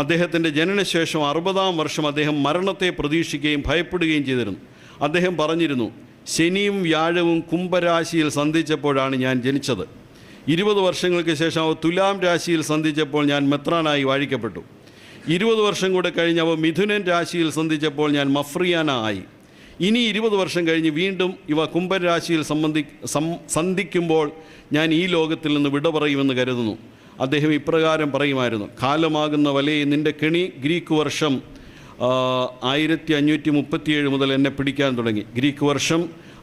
A: അദ്ദേഹത്തിൻ്റെ ജനനശേഷം 60-ാം വർഷം അദ്ദേഹം മരണത്തെ പ്രതീക്ഷിക്കുകയും ഭയപ്പെടുകയും ചെയ്തിരുന്നു. അദ്ദേഹം പറഞ്ഞിരുന്നു, ശനിയും വ്യാഴവും കുംഭരാശിയിൽ സന്ധിച്ചപ്പോഴാണ് ഞാൻ ജനിച്ചത്. 20 വർഷങ്ങൾക്ക് ശേഷം തുലാം രാശിയിൽ സന്ധിച്ചപ്പോൾ ഞാൻ മെത്രാനായി വാഴിക്കപ്പെട്ടു. 20 വർഷം കൂടെ കഴിഞ്ഞ് അവ മിഥുനൻ രാശിയിൽ സന്ധിച്ചപ്പോൾ ഞാൻ മഫ്രിയാനായി. ഇനി 20 വർഷം കഴിഞ്ഞ് വീണ്ടും ഇവ കുംഭൻ രാശിയിൽ സന്ധിക്കുമ്പോൾ ഞാൻ ഈ ലോകത്തിൽ നിന്ന് വിട പറയുമെന്ന് കരുതുന്നു. അദ്ദേഹം ഇപ്രകാരം പറയുമായിരുന്നു: കാലമാകുന്ന വലയെ നിൻ്റെ കെണി ഗ്രീക്ക് വർഷം 1537 മുതൽ എന്നെ പിടിക്കാൻ തുടങ്ങി. ഗ്രീക്ക് വർഷം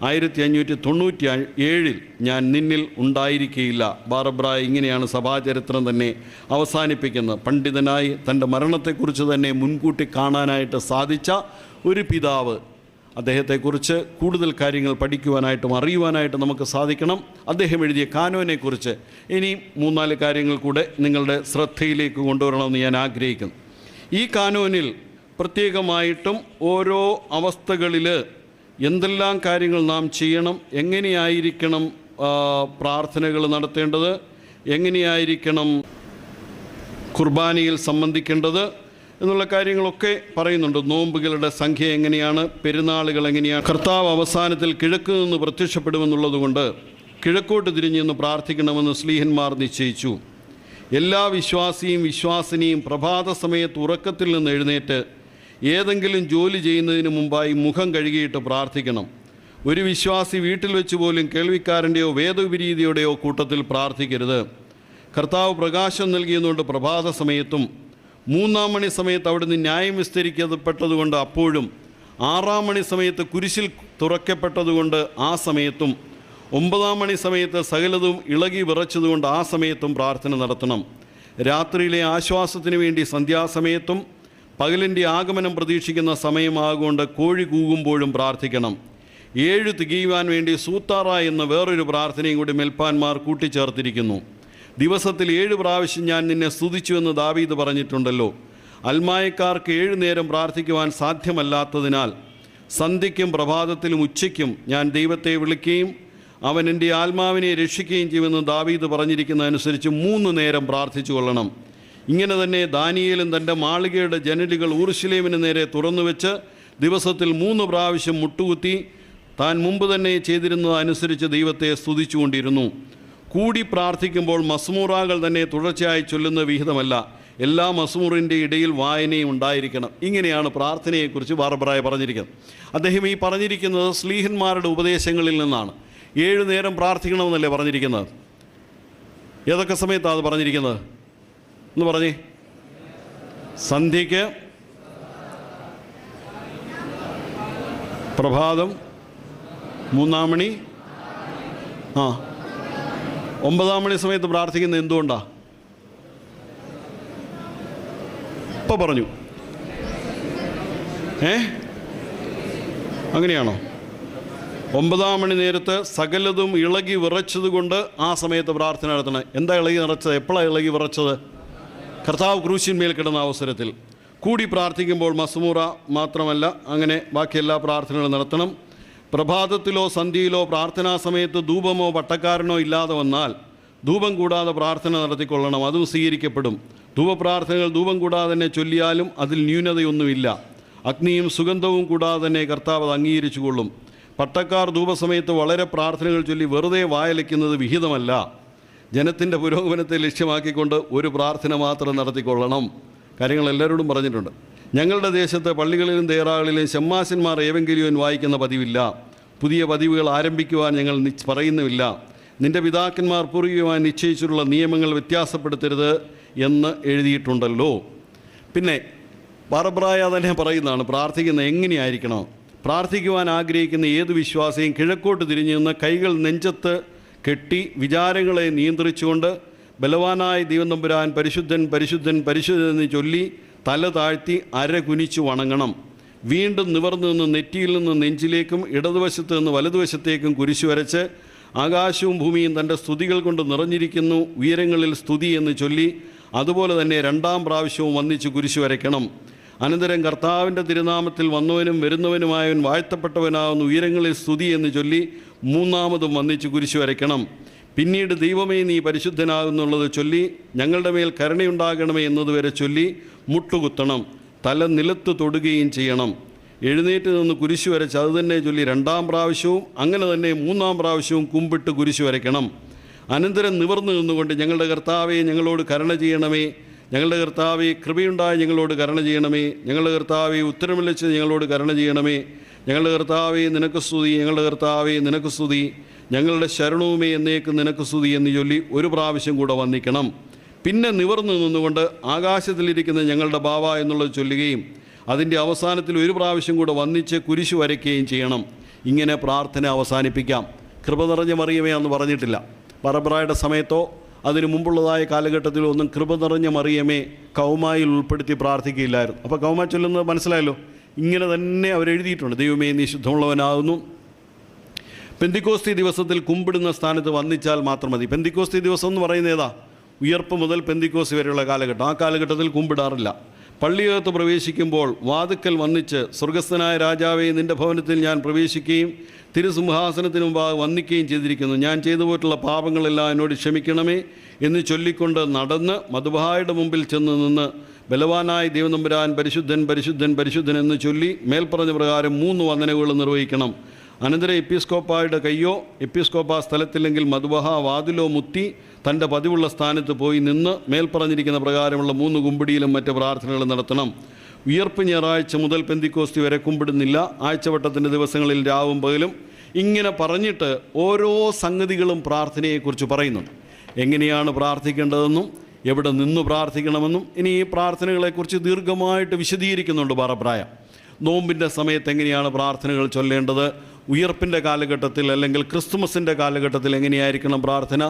A: 1597 ഞാൻ നിന്നിൽ ഉണ്ടായിരിക്കുകയില്ല. ബാർബ്രായ ഇങ്ങനെയാണ് സഭാചരിത്രം തന്നെ അവസാനിപ്പിക്കുന്നത്. പണ്ഡിതനായി തൻ്റെ മരണത്തെക്കുറിച്ച് തന്നെ മുൻകൂട്ടി കാണാനായിട്ട് സാധിച്ച ഒരു പിതാവ്. അദ്ദേഹത്തെക്കുറിച്ച് കൂടുതൽ കാര്യങ്ങൾ പഠിക്കുവാനായിട്ടും അറിയുവാനായിട്ടും നമുക്ക് സാധിക്കണം. അദ്ദേഹം എഴുതിയ കാനോനെക്കുറിച്ച് ഇനി 3-4 കാര്യങ്ങൾ കൂടെ നിങ്ങളുടെ ശ്രദ്ധയിലേക്ക് കൊണ്ടുവരണമെന്ന് ഞാൻ ആഗ്രഹിക്കുന്നു. ഈ കാനോനിൽ പ്രത്യേകമായിട്ടും ഓരോ അവസ്ഥകളിൽ എന്തെല്ലാം കാര്യങ്ങൾ നാം ചെയ്യണം, എങ്ങനെയായിരിക്കണം പ്രാർത്ഥനകൾ നടത്തേണ്ടത്, എങ്ങനെയായിരിക്കണം കുർബാനയിൽ സംബന്ധിക്കേണ്ടത് എന്നുള്ള കാര്യങ്ങളൊക്കെ പറയുന്നുണ്ട്. നോമ്പുകളുടെ സംഖ്യ എങ്ങനെയാണ്, പെരുന്നാളുകൾ എങ്ങനെയാണ്. കർത്താവ് അവസാനത്തിൽ കിഴക്ക് നിന്ന് പ്രത്യക്ഷപ്പെടുമെന്നുള്ളതുകൊണ്ട് കിഴക്കോട്ട് തിരിഞ്ഞെന്ന് പ്രാർത്ഥിക്കണമെന്ന് ശ്ലീഹന്മാർ നിശ്ചയിച്ചു. എല്ലാ വിശ്വാസിയും വിശ്വാസിനിയും പ്രഭാത സമയത്ത് ഉറക്കത്തിൽ നിന്ന് എഴുന്നേറ്റ് ഏതെങ്കിലും ജോലി ചെയ്യുന്നതിന് മുമ്പായി മുഖം കഴുകിയിട്ട് പ്രാർത്ഥിക്കണം. ഒരു വിശ്വാസി വീട്ടിൽ വെച്ച് പോലും കേൾവിക്കാരൻ്റെയോ വേദവിപരീതിയുടെയോ കൂട്ടത്തിൽ പ്രാർത്ഥിക്കരുത്. കർത്താവ് പ്രകാശം നൽകിയതുകൊണ്ട് പ്രഭാത സമയത്തും 3-ാം മണി സമയത്ത് അവിടുന്ന് ന്യായം വിസ്തരിക്കപ്പെട്ടതുകൊണ്ട് അപ്പോഴും 6-ാം മണി സമയത്ത് കുരിശിൽ തുറക്കപ്പെട്ടതുകൊണ്ട് ആ സമയത്തും 9-ാം മണി സമയത്ത് സകലതും ഇളകി വിറച്ചതുകൊണ്ട് ആ സമയത്തും പ്രാർത്ഥന നടത്തണം. രാത്രിയിലെ ആശ്വാസത്തിന് വേണ്ടി സന്ധ്യാസമയത്തും പകലിൻ്റെ ആഗമനം പ്രതീക്ഷിക്കുന്ന സമയമാകൊണ്ട് കോഴി കൂകുമ്പോഴും പ്രാർത്ഥിക്കണം. 7 തികയുവാൻ വേണ്ടി സൂത്താറ എന്ന വേറൊരു പ്രാർത്ഥനയും കൂടി മെൽപ്പാന്മാർ കൂട്ടിച്ചേർത്തിരിക്കുന്നു. ദിവസത്തിൽ 7 പ്രാവശ്യം ഞാൻ നിന്നെ സ്തുതിച്ചുവെന്ന് ദാവീദ് പറഞ്ഞിട്ടുണ്ടല്ലോ. അൽമായക്കാർക്ക് 7 നേരം പ്രാർത്ഥിക്കുവാൻ സാധ്യമല്ലാത്തതിനാൽ സന്ധ്യയ്ക്കും പ്രഭാതത്തിലും ഉച്ചയ്ക്കും ഞാൻ ദൈവത്തെ വിളിക്കുകയും അവൻ എൻ്റെ ആത്മാവിനെ രക്ഷിക്കുകയും ചെയ്യുമെന്ന് ദാവീദ് പറഞ്ഞിരിക്കുന്നതനുസരിച്ച് 3 നേരം പ്രാർത്ഥിച്ചു കൊള്ളണം. ഇങ്ങനെ തന്നെ ദാനിയേലും തൻ്റെ മാളികയുടെ ജനലുകൾ ഊർശലേമിന് നേരെ തുറന്നുവെച്ച് ദിവസത്തിൽ 3 പ്രാവശ്യം മുട്ടുകുത്തി താൻ മുമ്പ് തന്നെ ചെയ്തിരുന്നതനുസരിച്ച് ദൈവത്തെ സ്തുതിച്ചുകൊണ്ടിരുന്നു. കൂടി പ്രാർത്ഥിക്കുമ്പോൾ മസ്മൂറാകൾ തന്നെ തുടർച്ചയായി ചൊല്ലുന്ന വിഹിതമല്ല, എല്ലാ മസ്മൂറിൻ്റെ ഇടയിൽ വായനയും ഉണ്ടായിരിക്കണം. ഇങ്ങനെയാണ് പ്രാർത്ഥനയെക്കുറിച്ച് ബാർബ്രായ പറഞ്ഞിരിക്കുന്നത്. അദ്ദേഹം ഈ പറഞ്ഞിരിക്കുന്നത് ശ്ലീഹന്മാരുടെ ഉപദേശങ്ങളിൽ നിന്നാണ്. 7 നേരം പ്രാർത്ഥിക്കണമെന്നല്ലേ പറഞ്ഞിരിക്കുന്നത്? ഏതൊക്കെ സമയത്താണ് അത് പറഞ്ഞിരിക്കുന്നത് എന്ന് പറഞ്ഞേ? സന്ധ്യയ്ക്ക്, പ്രഭാതം, 3-ാം മണി, 9-ാം മണി സമയത്ത് പ്രാർത്ഥിക്കുന്നത് എന്തുകൊണ്ടാണ്? ഇപ്പം പറഞ്ഞു. അങ്ങനെയാണോ? 9-ാം മണി നേരത്ത് സകലതും ഇളകി വിറച്ചതുകൊണ്ട് ആ സമയത്ത് പ്രാർത്ഥന നടത്തണം. എന്താ ഇളകി നിറച്ചത്? എപ്പോഴാണ് ഇളകി വിറച്ചത്? കർത്താവ് ക്രൂശിന്മേൽ കിടന്ന അവസരത്തിൽ. കൂടി പ്രാർത്ഥിക്കുമ്പോൾ മസ്മൂറ മാത്രമല്ല, അങ്ങനെ ബാക്കി എല്ലാ പ്രാർത്ഥനകളും നടത്തണം. പ്രഭാതത്തിലോ സന്ധ്യയിലോ പ്രാർത്ഥനാ സമയത്ത് ധൂപമോ പട്ടക്കാരനോ ഇല്ലാതെ വന്നാൽ ധൂപം കൂടാതെ പ്രാർത്ഥന നടത്തിക്കൊള്ളണം, അതും സ്വീകരിക്കപ്പെടും. ധൂപപ്രാർത്ഥനകൾ ധൂപം കൂടാതെ തന്നെ ചൊല്ലിയാലും അതിൽ ന്യൂനതയൊന്നുമില്ല. അഗ്നിയും സുഗന്ധവും കൂടാതെ തന്നെ കർത്താവ് അത് അംഗീകരിച്ചു കൊള്ളും. പട്ടക്കാർ ധൂപസമയത്ത് വളരെ പ്രാർത്ഥനകൾ ചൊല്ലി വെറുതെ വായലയ്ക്കുന്നത് വിഹിതമല്ല. ജനത്തിൻ്റെ പുരോഗമനത്തെ ലക്ഷ്യമാക്കിക്കൊണ്ട് ഒരു പ്രാർത്ഥന മാത്രം നടത്തിക്കൊള്ളണം. കാര്യങ്ങൾ എല്ലാവരോടും പറഞ്ഞിട്ടുണ്ട്. ഞങ്ങളുടെ ദേശത്ത് പള്ളികളിലും ദേറാകളിലും ശമ്മാശന്മാർ ഏവെങ്കിലും വായിക്കുന്ന പതിവില്ല. പുതിയ പതിവുകൾ ആരംഭിക്കുവാൻ ഞങ്ങൾ പറയുന്നുമില്ല. നിൻ്റെ പിതാക്കന്മാർ പൂർവികമായി നിശ്ചയിച്ചിട്ടുള്ള നിയമങ്ങൾ വ്യത്യാസപ്പെടുത്തരുത് എന്ന് എഴുതിയിട്ടുണ്ടല്ലോ. പിന്നെ ബാർബ്രായ തന്നെ പറയുന്നതാണ് പ്രാർത്ഥിക്കുന്നത് എങ്ങനെയായിരിക്കണം. പ്രാർത്ഥിക്കുവാൻ ആഗ്രഹിക്കുന്ന ഏത് വിശ്വാസിയും കിഴക്കോട്ട് തിരിഞ്ഞു നിന്ന് കൈകൾ നെഞ്ചത്ത് കെട്ടി വിചാരങ്ങളെ നിയന്ത്രിച്ചുകൊണ്ട് ബലവാനായ ദൈവം തമ്പുരാൻ പരിശുദ്ധൻ പരിശുദ്ധൻ പരിശുദ്ധൻ എന്ന് ചൊല്ലി തല താഴ്ത്തി അര കുനിച്ചു വണങ്ങണം. വീണ്ടും നിവർന്നു നിന്ന് നെറ്റിയിൽ നിന്ന് നെഞ്ചിലേക്കും ഇടതുവശത്ത് നിന്ന് വലതുവശത്തേക്കും കുരിശു വരച്ച് ആകാശവും ഭൂമിയും തൻ്റെ സ്തുതികൾ കൊണ്ട് നിറഞ്ഞിരിക്കുന്നു, ഉയരങ്ങളിൽ സ്തുതി എന്ന് ചൊല്ലി അതുപോലെ തന്നെ 2-ാം പ്രാവശ്യവും വന്നിച്ച് കുരിശു വരയ്ക്കണം. അനന്തരം കർത്താവിൻ്റെ തിരുനാമത്തിൽ വന്നവനും വരുന്നവനുമായവൻ വാഴ്ത്തപ്പെട്ടവനാകുന്ന ഉയരങ്ങളിൽ സ്തുതി എന്ന് ചൊല്ലി 3-ാമതും വന്നിച്ച് കുരിശു വരയ്ക്കണം. പിന്നീട് ദൈവമേ നീ പരിശുദ്ധനാകുന്നുള്ളത് ചൊല്ലി ഞങ്ങളുടെ മേൽ കരുണയുണ്ടാകണമേ എന്നതുവരെ ചൊല്ലി മുട്ടുകുത്തണം. തല നിലത്ത് തൊടുകയും ചെയ്യണം. എഴുന്നേറ്റ് നിന്ന് കുരിശു വരച്ച് അത് തന്നെ ചൊല്ലി 2-ാം പ്രാവശ്യവും അങ്ങനെ തന്നെ 3-ാം പ്രാവശ്യവും കുമ്പിട്ട് കുരിശു വരയ്ക്കണം. അനന്തരം നിവർന്നു നിന്നുകൊണ്ട് ഞങ്ങളുടെ കർത്താവെ ഞങ്ങളോട് കരുണ ചെയ്യണമേ, ഞങ്ങളുടെ കർത്താവേ, കൃപയുണ്ടായി ഞങ്ങളോട് കരുണ ചെയ്യണമേ. ഞങ്ങളുടെ കർത്താവേ, ഉത്തരമില്ലച്ച് ഞങ്ങളോട് കരുണ ചെയ്യണമേ. ഞങ്ങളുടെ കർത്താവേ, നിനക്ക് സ്തുതി. ഞങ്ങളുടെ കർത്താവേ, നിനക്ക് സ്തുതി. ഞങ്ങളുടെ ശരണവുമേ, എന്നേക്കും നിനക്ക് സ്തുതി എന്ന് ചൊല്ലി ഒരു പ്രാവശ്യം കൂടെ വന്ദിക്കണം. പിന്നെ നിവർന്നു നിന്നുകൊണ്ട് ആകാശത്തിലിരിക്കുന്ന ഞങ്ങളുടെ ബാവ എന്നുള്ളത് ചൊല്ലുകയും അതിൻ്റെ അവസാനത്തിൽ ഒരു പ്രാവശ്യം കൂടെ വന്ദിച്ച് കുരിശു വരയ്ക്കുകയും ചെയ്യണം. ഇങ്ങനെ പ്രാർത്ഥന അവസാനിപ്പിക്കാം. കൃപ നിറഞ്ഞ മറിയമേ എന്ന് പറഞ്ഞിട്ടില്ല. ബറബ്രായുടെ സമയത്തോ അതിനു മുമ്പുള്ളതായ കാലഘട്ടത്തിലോ ഒന്നും കൃപ നിറഞ്ഞ മറിയമേ കൗമായിൽ ഉൾപ്പെടുത്തി പ്രാർത്ഥിക്കുകയില്ലായിരുന്നു. അപ്പോൾ കൗമ ചൊല്ലുന്നത് മനസ്സിലായല്ലോ. ഇങ്ങനെ തന്നെ അവരെഴുതിയിട്ടുണ്ട്. ദൈവമേ, നീ ശുദ്ധമുള്ളവനാകുന്നു. പെന്തിക്കോസ്തി ദിവസത്തിൽ കുമ്പിടുന്ന സ്ഥാനത്ത് വന്ദിച്ചാൽ മാത്രം മതി. പെന്തിക്കോസ്തി ദിവസം എന്ന് പറയുന്നത് ഏതാ? ഉയർപ്പ് മുതൽ പെന്തിക്കോസ്തി വരെയുള്ള കാലഘട്ടം. ആ കാലഘട്ടത്തിൽ കുമ്പിടാറില്ല. പള്ളിയകത്ത് പ്രവേശിക്കുമ്പോൾ വാതുക്കൽ വന്നിച്ച്, സ്വർഗസ്ഥനായ രാജാവേ, നിൻ്റെ ഭവനത്തിൽ ഞാൻ പ്രവേശിക്കുകയും തിരുസിംഹാസനത്തിന് മുമ്പാകെ വന്ദിക്കുകയും ചെയ്തിരിക്കുന്നു. ഞാൻ ചെയ്തു പോയിട്ടുള്ള പാപങ്ങളെല്ലാം എന്നോട് ക്ഷമിക്കണമേ എന്ന് ചൊല്ലിക്കൊണ്ട് നടന്ന് മധുബഹായുടെ മുമ്പിൽ ചെന്ന് നിന്ന് ബലവാനായ ദൈവനമ്പുരാൻ പരിശുദ്ധൻ പരിശുദ്ധൻ പരിശുദ്ധൻ എന്ന് ചൊല്ലി മേൽപ്പറഞ്ഞ പ്രകാരം 3 വന്ദനകൾ നിർവഹിക്കണം. അനന്തരം എപ്പിസ്കോപ്പായുടെ കയ്യോ എപ്പിസ്കോപ്പ സ്ഥലത്തില്ലെങ്കിൽ മധുബഹ വാതിലോ മുത്തി തൻ്റെ പതിവുള്ള സ്ഥാനത്ത് പോയി നിന്ന് മേൽപ്പറഞ്ഞിരിക്കുന്ന പ്രകാരമുള്ള 3 കുമ്പിടിയിലും മറ്റ് പ്രാർത്ഥനകൾ നടത്തണം. ഉയർപ്പ് ഞായറാഴ്ച മുതൽ പെന്തിക്കോസ്തി വരെ കുമ്പിടുന്നില്ല. ആഴ്ചവട്ടത്തിൻ്റെ ദിവസങ്ങളിൽ രാവും പകലും ഇങ്ങനെ പറഞ്ഞിട്ട് ഓരോ സംഗതികളും പ്രാർത്ഥനയെക്കുറിച്ച് പറയുന്നുണ്ട്. എങ്ങനെയാണ് പ്രാർത്ഥിക്കേണ്ടതെന്നും എവിടെ നിന്ന് പ്രാർത്ഥിക്കണമെന്നും ഇനി ഈ പ്രാർത്ഥനകളെക്കുറിച്ച് ദീർഘമായിട്ട് വിശദീകരിക്കുന്നുണ്ട് ബറബ്രായ. നോമ്പിൻ്റെ സമയത്ത് എങ്ങനെയാണ് പ്രാർത്ഥനകൾ ചൊല്ലേണ്ടത്, ഉയർപ്പിൻ്റെ കാലഘട്ടത്തിൽ അല്ലെങ്കിൽ ക്രിസ്തുമസിൻ്റെ കാലഘട്ടത്തിൽ എങ്ങനെയായിരിക്കണം പ്രാർത്ഥന,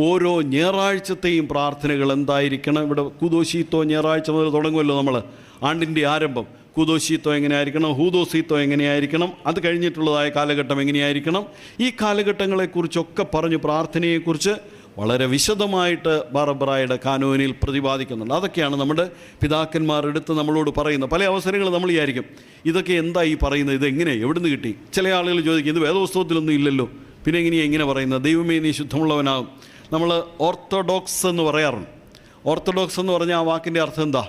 A: ഓരോ ഞായറാഴ്ചത്തെയും പ്രാർത്ഥനകൾ എന്തായിരിക്കണം. ഇവിടെ കൂദോശീത്തോ ഞായറാഴ്ച മുതൽ തുടങ്ങുമല്ലോ നമ്മൾ, ആണ്ടിൻ്റെ ആരംഭം. കൂദോശീത്തോ എങ്ങനെയായിരിക്കണം, ഹൂദോസീത്തോ എങ്ങനെയായിരിക്കണം, അത് കഴിഞ്ഞിട്ടുള്ളതായ കാലഘട്ടം എങ്ങനെയായിരിക്കണം, ഈ കാലഘട്ടങ്ങളെക്കുറിച്ചൊക്കെ പറഞ്ഞു പ്രാർത്ഥനയെക്കുറിച്ച് വളരെ വിശദമായിട്ട് ബറബ്രായുടെ കാനോനിൽ പ്രതിപാദിക്കുന്നുണ്ട്. അതൊക്കെയാണ് നമ്മുടെ പിതാക്കന്മാർ എടുത്ത് നമ്മളോട് പറയുന്നത്. പല അവസരങ്ങൾ നമ്മൾ വിചാരിക്കും ഇതൊക്കെ എന്താ ഈ പറയുന്നത്, ഇതെങ്ങനെ എവിടുന്ന് കിട്ടി. ചില ആളുകൾ ചോദിക്കും ഇത് വേദപുസ്തകത്തിലൊന്നും ഇല്ലല്ലോ, പിന്നെ എങ്ങനെയാണ് ഇങ്ങനെ പറയുന്നത്. ദൈവമേ, നീ ശുദ്ധമുള്ളവനാകും. നമ്മൾ ഓർത്തഡോക്സ് എന്ന് പറയാറുണ്ട്. ഓർത്തഡോക്സ് എന്ന് പറഞ്ഞാൽ ആ വാക്കിൻ്റെ അർത്ഥം എന്താ?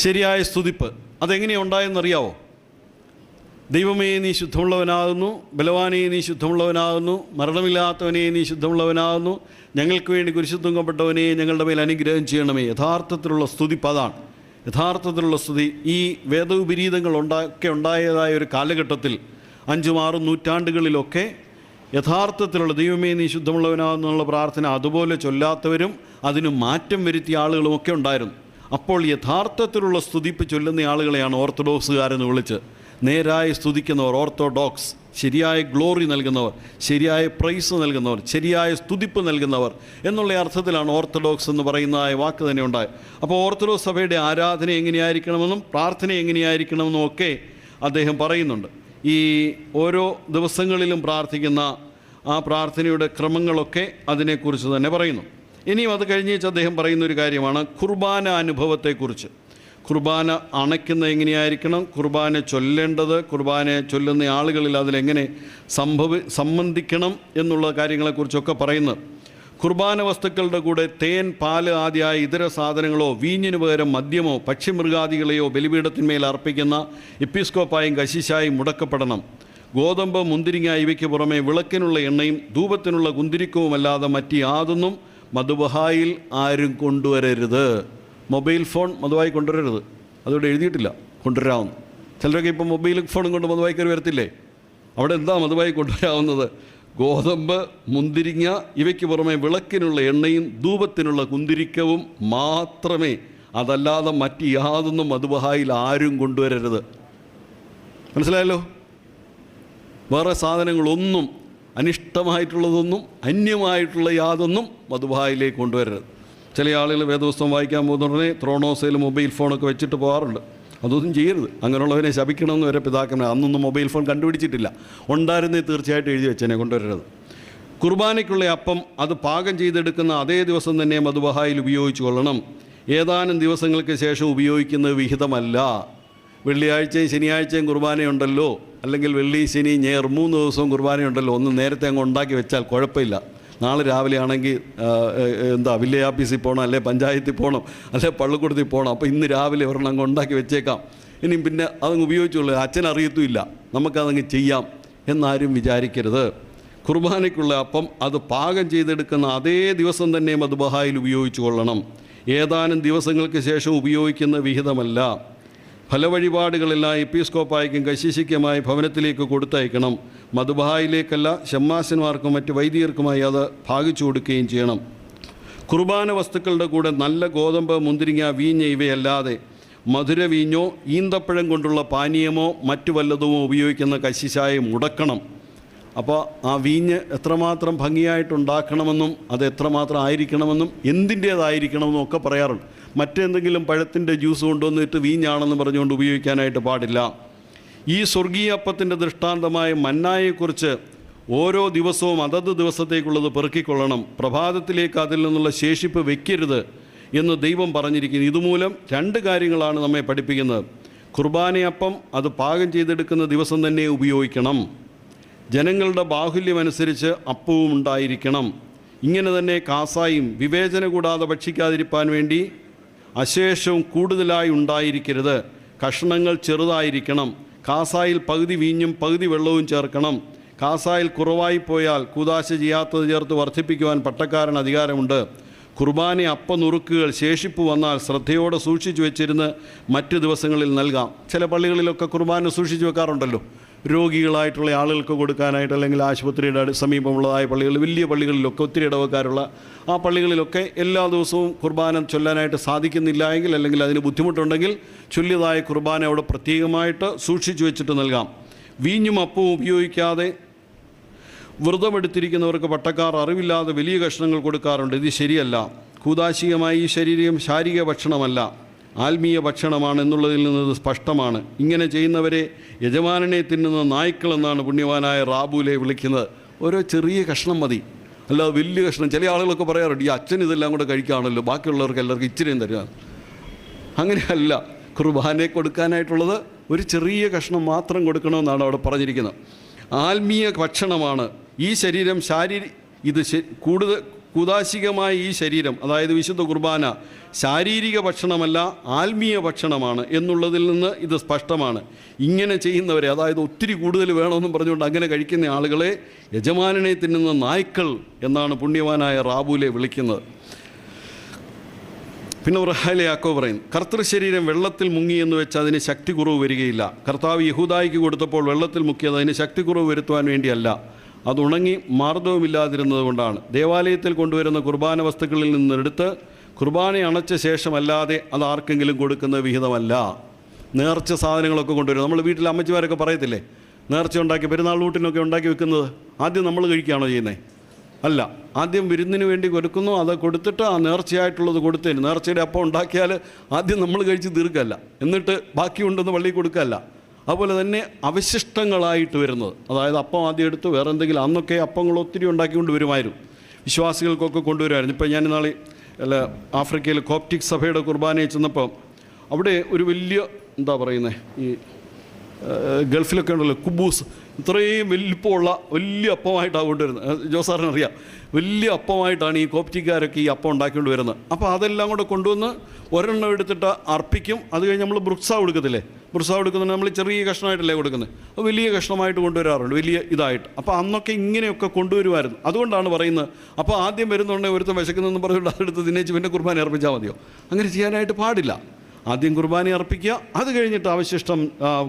A: ശരിയായ സ്തുതിപ്പ്. അതെങ്ങനെയാണ് ഉണ്ടായെന്നറിയാവോ? ദൈവമേ, നീ ശുദ്ധമുള്ളവനാകുന്നു. ബലവാനേ, നീ ശുദ്ധമുള്ളവനാകുന്നു. മരണമില്ലാത്തവനെ, നീ ശുദ്ധമുള്ളവനാകുന്നു. ഞങ്ങൾക്ക് വേണ്ടി കുരിശുത്തൂങ്ങപ്പെട്ടവനെ, ഞങ്ങളുടെ മേൽ അനുഗ്രഹം ചെയ്യണമേ. യഥാർത്ഥത്തിലുള്ള സ്തുതിപ്പ് അതാണ്. യഥാർത്ഥത്തിലുള്ള സ്തുതി. ഈ വേദവിപരീതങ്ങൾ ഉണ്ടായതായ ഒരു കാലഘട്ടത്തിൽ 5-6 നൂറ്റാണ്ടുകളിലൊക്കെ യഥാർത്ഥത്തിലുള്ള ദൈവമേ, നീ ശുദ്ധമുള്ളവനാകുന്നുള്ള പ്രാർത്ഥന അതുപോലെ ചൊല്ലാത്തവരും അതിന് മാറ്റം വരുത്തിയ ആളുകളുമൊക്കെ ഉണ്ടായിരുന്നു. അപ്പോൾ യഥാർത്ഥത്തിലുള്ള സ്തുതിപ്പ് ചൊല്ലുന്ന ആളുകളെയാണ് ഓർത്തഡോക്സുകാരെന്ന് വിളിച്ച്. നേരായി സ്തുതിക്കുന്നവർ ഓർത്തഡോക്സ്, ശരിയായ ഗ്ലോറി നൽകുന്നവർ, ശരിയായ പ്രൈസ് നൽകുന്നവർ, ശരിയായ സ്തുതിപ്പ് നൽകുന്നവർ എന്നുള്ള അർത്ഥത്തിലാണ് ഓർത്തഡോക്സ് എന്ന് പറയുന്ന വാക്ക് തന്നെ ഉണ്ടായത്. അപ്പോൾ ഓർത്തഡോക്സ് സഭയുടെ ആരാധന എങ്ങനെയായിരിക്കണമെന്നും പ്രാർത്ഥന എങ്ങനെയായിരിക്കണമെന്നും ഒക്കെ അദ്ദേഹം പറയുന്നുണ്ട്. ഈ ഓരോ ദിവസങ്ങളിലും പ്രാർത്ഥിക്കുന്ന ആ പ്രാർത്ഥനയുടെ ക്രമങ്ങളൊക്കെ അതിനെക്കുറിച്ച് തന്നെ പറയുന്നു. ഇനിയും അത് കഴിഞ്ഞേച്ച് അദ്ദേഹം പറയുന്നൊരു കാര്യമാണ് കുർബാന അനുഭവത്തെക്കുറിച്ച്. കുർബാന അണയ്ക്കുന്ന എങ്ങനെയായിരിക്കണം, കുർബാന ചൊല്ലേണ്ടത്, കുർബാന ചൊല്ലുന്ന ആളുകളിൽ അതിലെങ്ങനെ സംബന്ധിക്കണം എന്നുള്ള കാര്യങ്ങളെക്കുറിച്ചൊക്കെ പറയുന്നത്. കുർബാന വസ്തുക്കളുടെ കൂടെ തേൻ, പാല് ആദ്യമായ ഇതര സാധനങ്ങളോ വീഞ്ഞിന് പകരം മദ്യമോ പക്ഷിമൃഗാദികളെയോ ബലിപീഠത്തിന്മേൽ അർപ്പിക്കുന്ന എപ്പിസ്കോപ്പായും കശീശായും മുടക്കപ്പെടണം. ഗോതമ്പ്, മുന്തിരിങ്ങ ഇവയ്ക്ക് പുറമെ വിളക്കിനുള്ള എണ്ണയും ധൂപത്തിനുള്ള കുന്തിരിക്കവുമല്ലാതെ മറ്റ് യാതൊന്നും മധുബഹായിൽ ആരും കൊണ്ടുവരരുത്. Mobile phone മധുവായി കൊണ്ടുവരരുത്. അതോടെ എഴുതിയിട്ടില്ല, കൊണ്ടുവരാവുന്നു. ചിലരൊക്കെ ഇപ്പോൾ മൊബൈൽ ഫോണും കൊണ്ട് മധുവായി കയറി വരത്തില്ലേ? അവിടെ എന്താ മധുവായി കൊണ്ടുവരാവുന്നത്? ഗോതമ്പ്, മുന്തിരിങ്ങ ഇവയ്ക്ക് പുറമെ വിളക്കിനുള്ള എണ്ണയും ധൂപത്തിനുള്ള കുന്തിരിക്കവും മാത്രമേ, അതല്ലാതെ മറ്റ് യാതൊന്നും മധുബഹായിൽ ആരും കൊണ്ടുവരരുത്. മനസ്സിലായല്ലോ? വേറെ സാധനങ്ങളൊന്നും, അനിഷ്ടമായിട്ടുള്ളതൊന്നും, അന്യമായിട്ടുള്ള യാതൊന്നും മധുബഹായിലേക്ക് കൊണ്ടുവരരുത്. ചില ആളുകൾ വേദപുസ്തകം വായിക്കാൻ പോകുന്ന ഉടനെ ത്രോണോസയിൽ മൊബൈൽ ഫോണൊക്കെ വെച്ചിട്ട് പോകാറുണ്ട്. അതൊന്നും ചെയ്യരുത്. അങ്ങനെയുള്ളവരെ ശപിക്കണമെന്ന് വരെ പിതാക്കന്മാർ. അന്നൊന്നും മൊബൈൽ ഫോൺ കണ്ടുപിടിച്ചിട്ടില്ല. ഉണ്ടായിരുന്നേ തീർച്ചയായിട്ടും എഴുതി വെച്ചേനെ കൊണ്ടുവരരുത്. കുർബാനയ്ക്കുള്ള അപ്പം അത് പാകം ചെയ്തെടുക്കുന്ന അതേ ദിവസം തന്നെ മധുബഹായിൽ ഉപയോഗിച്ചു കൊള്ളണം. ഏതാനും ദിവസങ്ങൾക്ക് ശേഷം ഉപയോഗിക്കുന്നത് വിഹിതമല്ല. വെള്ളിയാഴ്ചയും ശനിയാഴ്ചയും കുർബാനയുണ്ടല്ലോ, അല്ലെങ്കിൽ വെള്ളി, ശനി, ഞായർ 3 ദിവസവും കുർബാനയുണ്ടല്ലോ, ഒന്ന് നേരത്തെ അങ്ങ് ഉണ്ടാക്കി വെച്ചാൽ കുഴപ്പമില്ല. നാളെ രാവിലെ ആണെങ്കിൽ വില്ലേജ് ഓഫീസിൽ പോകണം, അല്ലെ പഞ്ചായത്തിൽ പോകണം, അല്ലെ പള്ളിക്കൂടത്തിൽ പോകണം. അപ്പോൾ ഇന്ന് രാവിലെ ഒരെണ്ണം അങ്ങ് ഉണ്ടാക്കി വെച്ചേക്കാം, ഇനി പിന്നെ അതങ്ങ് ഉപയോഗിച്ചുള്ളൂ, അച്ഛൻ അറിയത്തുമില്ല, നമുക്കതങ്ങ് ചെയ്യാം എന്നാരും വിചാരിക്കരുത്. കുർബാനയ്ക്കുള്ള അപ്പം അത് പാകം ചെയ്തെടുക്കുന്ന അതേ ദിവസം തന്നെ മദ്ബഹായിൽ ഉപയോഗിച്ചു കൊള്ളണം. ഏതാനും ദിവസങ്ങൾക്ക് ശേഷം ഉപയോഗിക്കുന്ന വിഹിതമല്ല. ഫലവഴിപാടുകളെല്ലാം എപ്പിസ്കോപ്പായിക്കും കശീശിക്കുമായി ഭവനത്തിലേക്ക് കൊടുത്തയക്കണം. മദ്ബഹായിലേക്കല്ല, ഷമ്മാശന്മാർക്കും മറ്റ് വൈദികർക്കുമായി അത് ഭാഗിച്ചു കൊടുക്കുകയും ചെയ്യണം. കുർബാന വസ്തുക്കളുടെ കൂടെ നല്ല ഗോതമ്പ്, മുന്തിരിങ്ങ, വീഞ്ഞ് ഇവയല്ലാതെ മധുര വീഞ്ഞോ ഈന്തപ്പഴം കൊണ്ടുള്ള പാനീയമോ മറ്റു വല്ലതുമോ ഉപയോഗിക്കുന്ന കശിശായ മുടക്കണം. അപ്പോൾ ആ വീഞ്ഞ് എത്രമാത്രം ഭംഗിയായിട്ടുണ്ടാക്കണമെന്നും അത് എത്രമാത്രം ആയിരിക്കണമെന്നും എന്തിൻ്റേതായിരിക്കണമെന്നും ഒക്കെ പറയാറുണ്ട്. മറ്റെന്തെങ്കിലും പഴത്തിൻ്റെ ജ്യൂസ് കൊണ്ടുവന്നിട്ട് വീഞ്ഞാണെന്ന് പറഞ്ഞുകൊണ്ട് ഉപയോഗിക്കാനായിട്ട് പാടില്ല. ഈ സ്വർഗീയ അപ്പത്തിൻ്റെ ദൃഷ്ടാന്തമായ മന്നായെക്കുറിച്ച് ഓരോ ദിവസവും അതത് ദിവസത്തേക്കുള്ളത് പെറുക്കിക്കൊള്ളണം. പ്രഭാതത്തിലേക്ക് അതിൽ നിന്നുള്ള ശേഷിപ്പ് വയ്ക്കരുത് എന്ന് ദൈവം പറഞ്ഞിരിക്കുന്നു. ഇതുമൂലം 2 കാര്യങ്ങളാണ് നമ്മെ പഠിപ്പിക്കുന്നത്. കുർബാനയപ്പം അത് പാകം ചെയ്തെടുക്കുന്ന ദിവസം തന്നെ ഉപയോഗിക്കണം. ജനങ്ങളുടെ ബാഹുല്യമനുസരിച്ച് അപ്പവും ഉണ്ടായിരിക്കണം. ഇങ്ങനെ തന്നെ കാസായും വിവേചന കൂടാതെ ഭക്ഷിക്കാതിരിക്കാൻ വേണ്ടി അശേഷവും കൂടുതലായി ഉണ്ടായിരിക്കരുത്. കഷ്ണങ്ങൾ ചെറുതായിരിക്കണം. കാസായിൽ പകുതി വീഞ്ഞും പകുതി വെള്ളവും ചേർക്കണം. കാസായിൽ കുറവായി പോയാൽ കൂദാശ ചെയ്യാത്തത് ചേർത്ത് വർദ്ധിപ്പിക്കുവാൻ പട്ടക്കാരന് അധികാരമുണ്ട്. കുർബാന അപ്പനുറുക്കുകൾ ശേഷിപ്പ് വന്നാൽ ശ്രദ്ധയോടെ സൂക്ഷിച്ചു വെച്ചിരുന്ന് മറ്റ് ദിവസങ്ങളിൽ നൽകാം. ചില പള്ളികളിലൊക്കെ കുർബാന സൂക്ഷിച്ചു വെക്കാറുണ്ടല്ലോ, രോഗികളായിട്ടുള്ള ആളുകൾക്ക് കൊടുക്കാനായിട്ട്, അല്ലെങ്കിൽ ആശുപത്രിയുടെ സമീപമുള്ളതായ പള്ളികൾ, വലിയ പള്ളികളിലൊക്കെ ഒത്തിരി ഇടവക്കാരുള്ള ആ പള്ളികളിലൊക്കെ എല്ലാ ദിവസവും കുർബാന ചൊല്ലാനായിട്ട് സാധിക്കുന്നില്ല എങ്കിൽ, അല്ലെങ്കിൽ അതിന് ബുദ്ധിമുട്ടുണ്ടെങ്കിൽ ചൊല്ലിയതായ കുർബാന അവിടെ പ്രത്യേകമായിട്ട് സൂക്ഷിച്ചു വെച്ചിട്ട് നൽകാം. വീഞ്ഞും അപ്പവും ഉപയോഗിക്കാതെ വ്രതമെടുത്തിരിക്കുന്നവർക്ക് പട്ടക്കാർ അറിവില്ലാതെ വലിയ കഷ്ണങ്ങൾ കൊടുക്കാറുണ്ട്. ഇത് ശരിയല്ല. കൂദാശികമായി ഈ ശരീരം ശാരീരിക ഭക്ഷണമല്ല, ആത്മീയ ഭക്ഷണമാണ് എന്നുള്ളതിൽ നിന്ന് സ്പഷ്ടമാണ്. ഇങ്ങനെ ചെയ്യുന്നവരെ യജമാനനെ തിന്നുന്ന നായ്ക്കളെന്നാണ് പുണ്യവാനായ റാബൂലെ വിളിക്കുന്നത്. ഓരോ ചെറിയ കഷ്ണം മതി, അല്ലാതെ വലിയ കഷ്ണം. ചില ആളുകളൊക്കെ പറയാറുണ്ട്, ഈ അച്ഛൻ ഇതെല്ലാം കൂടെ കഴിക്കുകയാണല്ലോ, ബാക്കിയുള്ളവർക്ക് എല്ലാവർക്കും ഇച്ചിരിയും തരിക. അങ്ങനെയല്ല, കുർബാനയെ കൊടുക്കാനായിട്ടുള്ളത് ഒരു ചെറിയ കഷ്ണം മാത്രം കൊടുക്കണമെന്നാണ് അവിടെ പറഞ്ഞിരിക്കുന്നത്. ആത്മീയ ഭക്ഷണമാണ് ഈ ശരീരം. ഇത് കൂടുതൽ കൂദാശികമായ ഈ ശരീരം, അതായത് വിശുദ്ധ കുർബാന ശാരീരിക ഭക്ഷണമല്ല, ആത്മീയ ഭക്ഷണമാണ് എന്നുള്ളതിൽ നിന്ന് ഇത് സ്പഷ്ടമാണ്. ഇങ്ങനെ ചെയ്യുന്നവരെ, അതായത് ഒത്തിരി കൂടുതൽ വേണമെന്നും പറഞ്ഞുകൊണ്ട് അങ്ങനെ കഴിക്കുന്ന ആളുകളെ യജമാനനെ തിന്നുന്ന നായ്ക്കൾ എന്നാണ് പുണ്യവാനായ റാബൂലെ വിളിക്കുന്നത്. പിന്നെ റഹാലെ യാക്കോബ് പറയുന്നു, കർത്തൃ ശരീരം വെള്ളത്തിൽ മുങ്ങി എന്ന് വെച്ച് അതിന് ശക്തി കുറവ് വരികയില്ല. കർത്താവ് യഹൂദായിക്ക് കൊടുത്തപ്പോൾ വെള്ളത്തിൽ മുക്കിയത് അതിന് ശക്തി കുറവ് വരുത്തുവാൻ വേണ്ടിയല്ല, അതുണങ്ങി മാർദ്ദവമില്ലാതിരുന്നത് കൊണ്ടാണ്. ദേവാലയത്തിൽ കൊണ്ടുവരുന്ന കുർബാന വസ്തുക്കളിൽ നിന്നെടുത്ത് കുർബാന അണച്ച ശേഷമല്ലാതെ അത് ആർക്കെങ്കിലും കൊടുക്കുന്ന വിഹിതമല്ല. നേർച്ച സാധനങ്ങളൊക്കെ കൊണ്ടുവരും. നമ്മൾ വീട്ടിൽ അമ്മച്ചിമാരൊക്കെ പറയത്തില്ലേ, നേർച്ച ഉണ്ടാക്കി പെരുന്നാൾ കൂട്ടിനൊക്കെ ഉണ്ടാക്കി വെക്കുന്നത് ആദ്യം നമ്മൾ കഴിക്കുകയാണോ ചെയ്യുന്നത്? അല്ല, ആദ്യം വിരുന്നിന് വേണ്ടി കൊടുക്കുന്നു. അത് കൊടുത്തിട്ട് ആ നേർച്ചയായിട്ടുള്ളത് കൊടുത്തതിന്, നേർച്ചയുടെ അപ്പം ഉണ്ടാക്കിയാൽ ആദ്യം നമ്മൾ കഴിച്ച് തീർക്കല്ല, എന്നിട്ട് ബാക്കിയുണ്ടെന്ന് പള്ളിയിൽ കൊടുക്കല്ല. അതുപോലെ തന്നെ അവശിഷ്ടങ്ങളായിട്ട് വരുന്നത്, അതായത് അപ്പം ആദ്യം എടുത്ത് വേറെ എന്തെങ്കിലും, അന്നൊക്കെ അപ്പങ്ങൾ ഒത്തിരി ഉണ്ടാക്കിക്കൊണ്ട് വരുമായിരുന്നു, വിശ്വാസികൾക്കൊക്കെ കൊണ്ടുവരുമായിരുന്നു. ഇപ്പം ഞാൻ നാളെ ആഫ്രിക്കയിൽ കോപ്റ്റിക് സഭയുടെ കുർബാനയിൽ ചെന്നപ്പോൾ അവിടെ ഒരു വലിയ എന്താ പറയുന്നത്, ഈ ഗൾഫിലൊക്കെ ഉണ്ടല്ലോ കുബൂസ്, ഇത്രയും വലിപ്പമുള്ള വലിയ അപ്പമായിട്ടാണ് കൊണ്ടുവരുന്നത്. ജോസാറിനറിയാം, വലിയ അപ്പമായിട്ടാണ് ഈ കോപ്റ്റിക്കാരൊക്കെ ഈ അപ്പം ഉണ്ടാക്കിക്കൊണ്ട് വരുന്നത്. അപ്പോൾ അതെല്ലാം കൂടെ കൊണ്ടുവന്ന് ഒരെണ്ണം എടുത്തിട്ട് അർപ്പിക്കും. അത് കഴിഞ്ഞ് നമ്മൾ ബ്രുക്സ കൊടുക്കത്തില്ലേ, ബ്രുക്സ കൊടുക്കുന്നത് നമ്മൾ ചെറിയ കഷ്ണമായിട്ടല്ലേ കൊടുക്കുന്നത്, അത് വലിയ കഷ്ണമായിട്ട് കൊണ്ടുവരാറുണ്ട്, വലിയ ഇതായിട്ട്. അപ്പോൾ അന്നൊക്കെ ഇങ്ങനെയൊക്കെ കൊണ്ടുവരുമായിരുന്നു. അതുകൊണ്ടാണ് പറയുന്നത്, അപ്പോൾ ആദ്യം വരുന്നുണ്ടെങ്കിൽ ഒരുത്തം വിശക്കുന്നതെന്ന് പറഞ്ഞുകൊണ്ട് അതെടുത്ത് തിന്നേച്ച് പിന്നെ കുർബാന അർപ്പിച്ചാൽ മതിയോ? അങ്ങനെ ചെയ്യാനായിട്ട് പാടില്ല. ആദ്യം കുർബാന അർപ്പിക്കുക, അത് കഴിഞ്ഞിട്ട് അവശിഷ്ടം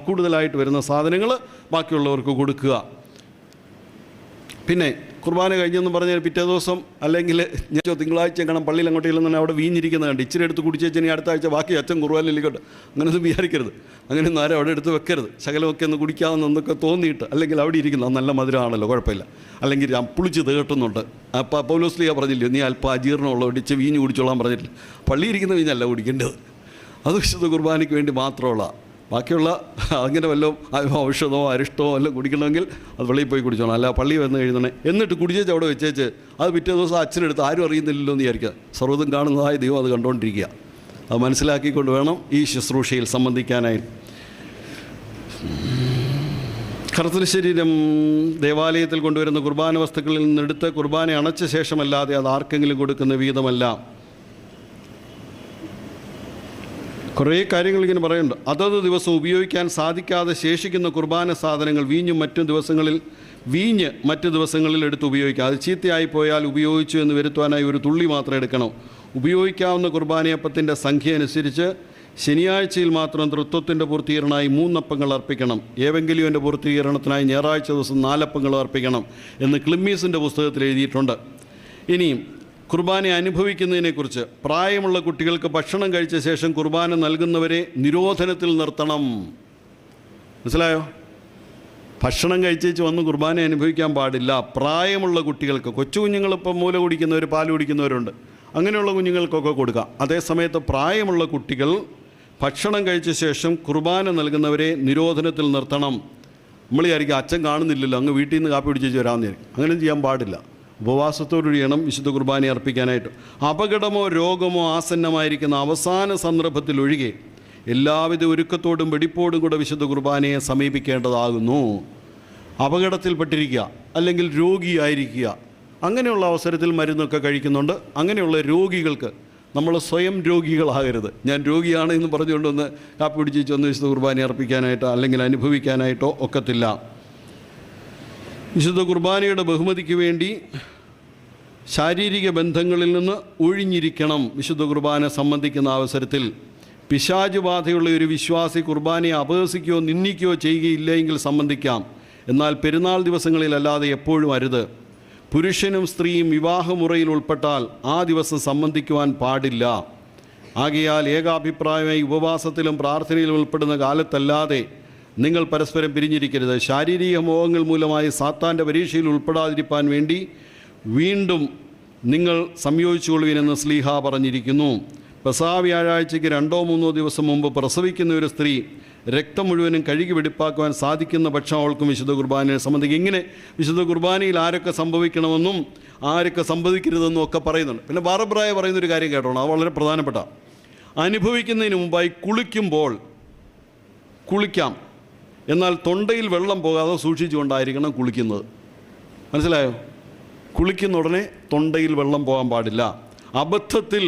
A: കൂടുതലായിട്ട് വരുന്ന സാധനങ്ങൾ ബാക്കിയുള്ളവർക്ക് കൊടുക്കുക. പിന്നെ കുർബാന കഴിഞ്ഞെന്ന് പറഞ്ഞാൽ പിറ്റേ ദിവസം അല്ലെങ്കിൽ ഞാൻ തിങ്കളാഴ്ച കാണാൻ പള്ളിയിൽ അങ്ങോട്ട് ഇല്ലെന്ന് അവിടെ വീഞ്ഞിരിക്കുന്നത് കണ്ട് ഇച്ചിരി എടുത്ത് കുടിച്ചേച്ചിനി അടുത്ത ആഴ്ച ബാക്കി അച്ഛൻ കുർബാനയിലേക്കോട്ട് അങ്ങനെയൊന്നും വിചാരിക്കരുത്. അങ്ങനെ നേരം അവിടെ എടുത്ത് വെക്കരുത്. ശകലമൊക്കെ ഒന്ന് കുടിക്കാമെന്നൊക്കെ തോന്നിയിട്ട്, അല്ലെങ്കിൽ അവിടെ ഇരിക്കുന്നത് അത് നല്ല മധുരമാണല്ലോ, കുഴപ്പമില്ല, അല്ലെങ്കിൽ പുളിച്ച് തേട്ടുന്നുണ്ട്. അപ്പോൾ പൗലോസ്ലീഹ പറഞ്ഞില്ലേ, നീ അല്പം അജീർണമുള്ള ഒടിച്ച് വീഞ്ഞ് കുടിച്ചോളാൻ പറഞ്ഞിട്ടില്ല. പള്ളിയിരിക്കുന്ന വീഞ്ഞല്ല കുടിക്കേണ്ടത്, അത് വിശുദ്ധ കുർബാനയ്ക്ക് വേണ്ടി മാത്രമുള്ള. ബാക്കിയുള്ള അങ്ങനെ വല്ലതും ഔഷധമോ അരിഷ്ടമോ എല്ലാം കുടിക്കണമെങ്കിൽ അത് പള്ളിയിൽ പോയി കുടിച്ചോണം. അല്ല പള്ളി വന്ന് എഴുതണേ, എന്നിട്ട് കുടിച്ചേച്ച് അവിടെ വെച്ചേച്ച് അത് പിറ്റേ ദിവസം അച്ഛനെടുത്ത് ആരും അറിയുന്നില്ലല്ലോ എന്ന് വിചാരിക്കുക. സർവ്വതും കാണുന്നതായ ദൈവം അത് കണ്ടുകൊണ്ടിരിക്കുക. അത് മനസ്സിലാക്കിക്കൊണ്ട് വേണം ഈ ശുശ്രൂഷയിൽ സംബന്ധിക്കാനായി. കർത്തൃ ശരീരം ദേവാലയത്തിൽ കൊണ്ടുവരുന്ന കുർബാന വസ്തുക്കളിൽ നിന്നെടുത്ത് കുർബാന അണച്ച ശേഷമല്ലാതെ അത് ആർക്കെങ്കിലും കൊടുക്കുന്ന വിഹിതമല്ല. കുറേ കാര്യങ്ങൾ ഇങ്ങനെ പറയുന്നുണ്ട്. അതത് ദിവസം ഉപയോഗിക്കാൻ സാധിക്കാതെ ശേഷിക്കുന്ന കുർബാന സാധനങ്ങൾ വീഞ്ഞും മറ്റും ദിവസങ്ങളിൽ വീഞ്ഞ് മറ്റ് ദിവസങ്ങളിൽ എടുത്ത് ഉപയോഗിക്കാം. അത് ചീത്തയായി പോയാൽ ഉപയോഗിച്ചു എന്ന് വരുത്തുവാനായി ഒരു തുള്ളി മാത്രം എടുക്കണം. ഉപയോഗിക്കാവുന്ന കുർബാനയപ്പത്തിൻ്റെ സംഖ്യ അനുസരിച്ച് ശനിയാഴ്ചയിൽ മാത്രം തൃത്വത്തിൻ്റെ പൂർത്തീകരണമായി 3 അപ്പങ്ങൾ അർപ്പിക്കണം. ഏവെങ്കിലുവിൻ്റെ പൂർത്തീകരണത്തിനായി ഞായറാഴ്ച ദിവസം 4 അപ്പങ്ങൾ അർപ്പിക്കണം എന്ന് ക്ലിമ്മീസിൻ്റെ പുസ്തകത്തിൽ എഴുതിയിട്ടുണ്ട്. ഇനിയും കുർബാന അനുഭവിക്കുന്നതിനെക്കുറിച്ച് പ്രായമുള്ള കുട്ടികൾക്ക് ഭക്ഷണം കഴിച്ച ശേഷം കുർബാന നൽകുന്നവരെ നിരോധനത്തിൽ നിർത്തണം. മനസ്സിലായോ? ഭക്ഷണം കഴിച്ചേച്ച് വന്ന് കുർബാന അനുഭവിക്കാൻ പാടില്ല. പ്രായമുള്ള കുട്ടികൾക്ക്, കൊച്ചു കുഞ്ഞുങ്ങളിപ്പം മൂല കുടിക്കുന്നവർ, പാൽ കുടിക്കുന്നവരുണ്ട്, അങ്ങനെയുള്ള കുഞ്ഞുങ്ങൾക്കൊക്കെ കൊടുക്കാം. അതേസമയത്ത് പ്രായമുള്ള കുട്ടികൾ ഭക്ഷണം കഴിച്ച ശേഷം കുർബാന നൽകുന്നവരെ നിരോധനത്തിൽ നിർത്തണം. നമ്മൾ വിചാരിക്കും അച്ഛൻ കാണുന്നില്ലല്ലോ, അങ്ങ് വീട്ടിൽ നിന്ന് കാപ്പി പിടിച്ച് വരാമെന്ന് വിചാരിക്കും. അങ്ങനെ ചെയ്യാൻ പാടില്ല. ഉപവാസത്തോടു ചെയ്യണം വിശുദ്ധ കുർബാന അർപ്പിക്കാനായിട്ട്. അപകടമോ രോഗമോ ആസന്നമായിരിക്കുന്ന അവസാന സന്ദർഭത്തിൽ ഒഴികെ എല്ലാവിധ ഒരുക്കത്തോടും വെടിപ്പോടും കൂടെ വിശുദ്ധ കുർബാനയെ സമീപിക്കേണ്ടതാകുന്നു. അപകടത്തിൽപ്പെട്ടിരിക്കുക, അല്ലെങ്കിൽ രോഗിയായിരിക്കുക, അങ്ങനെയുള്ള അവസരത്തിൽ മരുന്നൊക്കെ കഴിക്കുന്നുണ്ട്. അങ്ങനെയുള്ള രോഗികൾക്ക് നമ്മൾ സ്വയം രോഗികളാകരുത്. ഞാൻ രോഗിയാണ് എന്ന് പറഞ്ഞുകൊണ്ടൊന്ന് കാപ്പി പിടിച്ച് വന്ന് വിശുദ്ധ കുർബാന അർപ്പിക്കാനായിട്ടോ അല്ലെങ്കിൽ അനുഭവിക്കാനായിട്ടോ ഒക്കത്തില്ല. വിശുദ്ധ കുർബാനയുടെ ബഹുമതിക്ക് വേണ്ടി ശാരീരിക ബന്ധങ്ങളിൽ നിന്ന് ഒഴിഞ്ഞിരിക്കണം. വിശുദ്ധ കുർബാന സംബന്ധിക്കുന്ന അവസരത്തിൽ പിശാച് ബാധയുള്ള ഒരു വിശ്വാസി കുർബാനയെ അപഹസിക്കുകയോ നിന്ദിക്കുകയോ ചെയ്യുകയില്ല എങ്കിൽ സംബന്ധിക്കാം. എന്നാൽ പെരുന്നാൾ ദിവസങ്ങളിലല്ലാതെ എപ്പോഴും അരുത്. പുരുഷനും സ്ത്രീയും വിവാഹമുറയിൽ ഉൾപ്പെട്ടാൽ ആ ദിവസം സംബന്ധിക്കുവാൻ പാടില്ല. ആകയാൽ ഏകാഭിപ്രായമായി ഉപവാസത്തിലും പ്രാർത്ഥനയിലും ഉൾപ്പെടുന്ന കാലത്തല്ലാതെ നിങ്ങൾ പരസ്പരം പിരിഞ്ഞിരിക്കരുത്. ശാരീരിക മോഹങ്ങൾ മൂലമായി സാത്താൻ്റെ പരീക്ഷയിൽ ഉൾപ്പെടാതിരിക്കാൻ വേണ്ടി വീണ്ടും നിങ്ങൾ സംയോജിച്ചുകൊള്ളുവിനെന്ന് ശ്ലീഹ പറഞ്ഞിരിക്കുന്നു. പെസഹ വ്യാഴാഴ്ചയ്ക്ക് 2-3 ദിവസം മുമ്പ് പ്രസവിക്കുന്ന ഒരു സ്ത്രീ രക്തം മുഴുവനും കഴുകി വെടിപ്പാക്കുവാൻ സാധിക്കുന്ന പക്ഷം അവൾക്കും വിശുദ്ധ കുർബാനയെ സംബന്ധിക്കും. ഇങ്ങനെ വിശുദ്ധ കുർബാനയിൽ ആരൊക്കെ സംഭവിക്കണമെന്നും ആരൊക്കെ സംഭവിക്കരുതെന്നും ഒക്കെ പറയുന്നുണ്ട്. പിന്നെ ബാർബ്രായ പറയുന്നൊരു കാര്യം കേട്ടോണം, അത് വളരെ പ്രധാനപ്പെട്ട. അനുഭവിക്കുന്നതിന് മുമ്പായി കുളിക്കുമ്പോൾ കുളിക്കാം, എന്നാൽ തൊണ്ടയിൽ വെള്ളം പോകാതെ സൂക്ഷിച്ചുകൊണ്ടായിരിക്കണം കുളിക്കുന്നത്. മനസ്സിലായോ? കുളിക്കുന്ന ഉടനെ തൊണ്ടയിൽ വെള്ളം പോകാൻ പാടില്ല. അബദ്ധത്തിൽ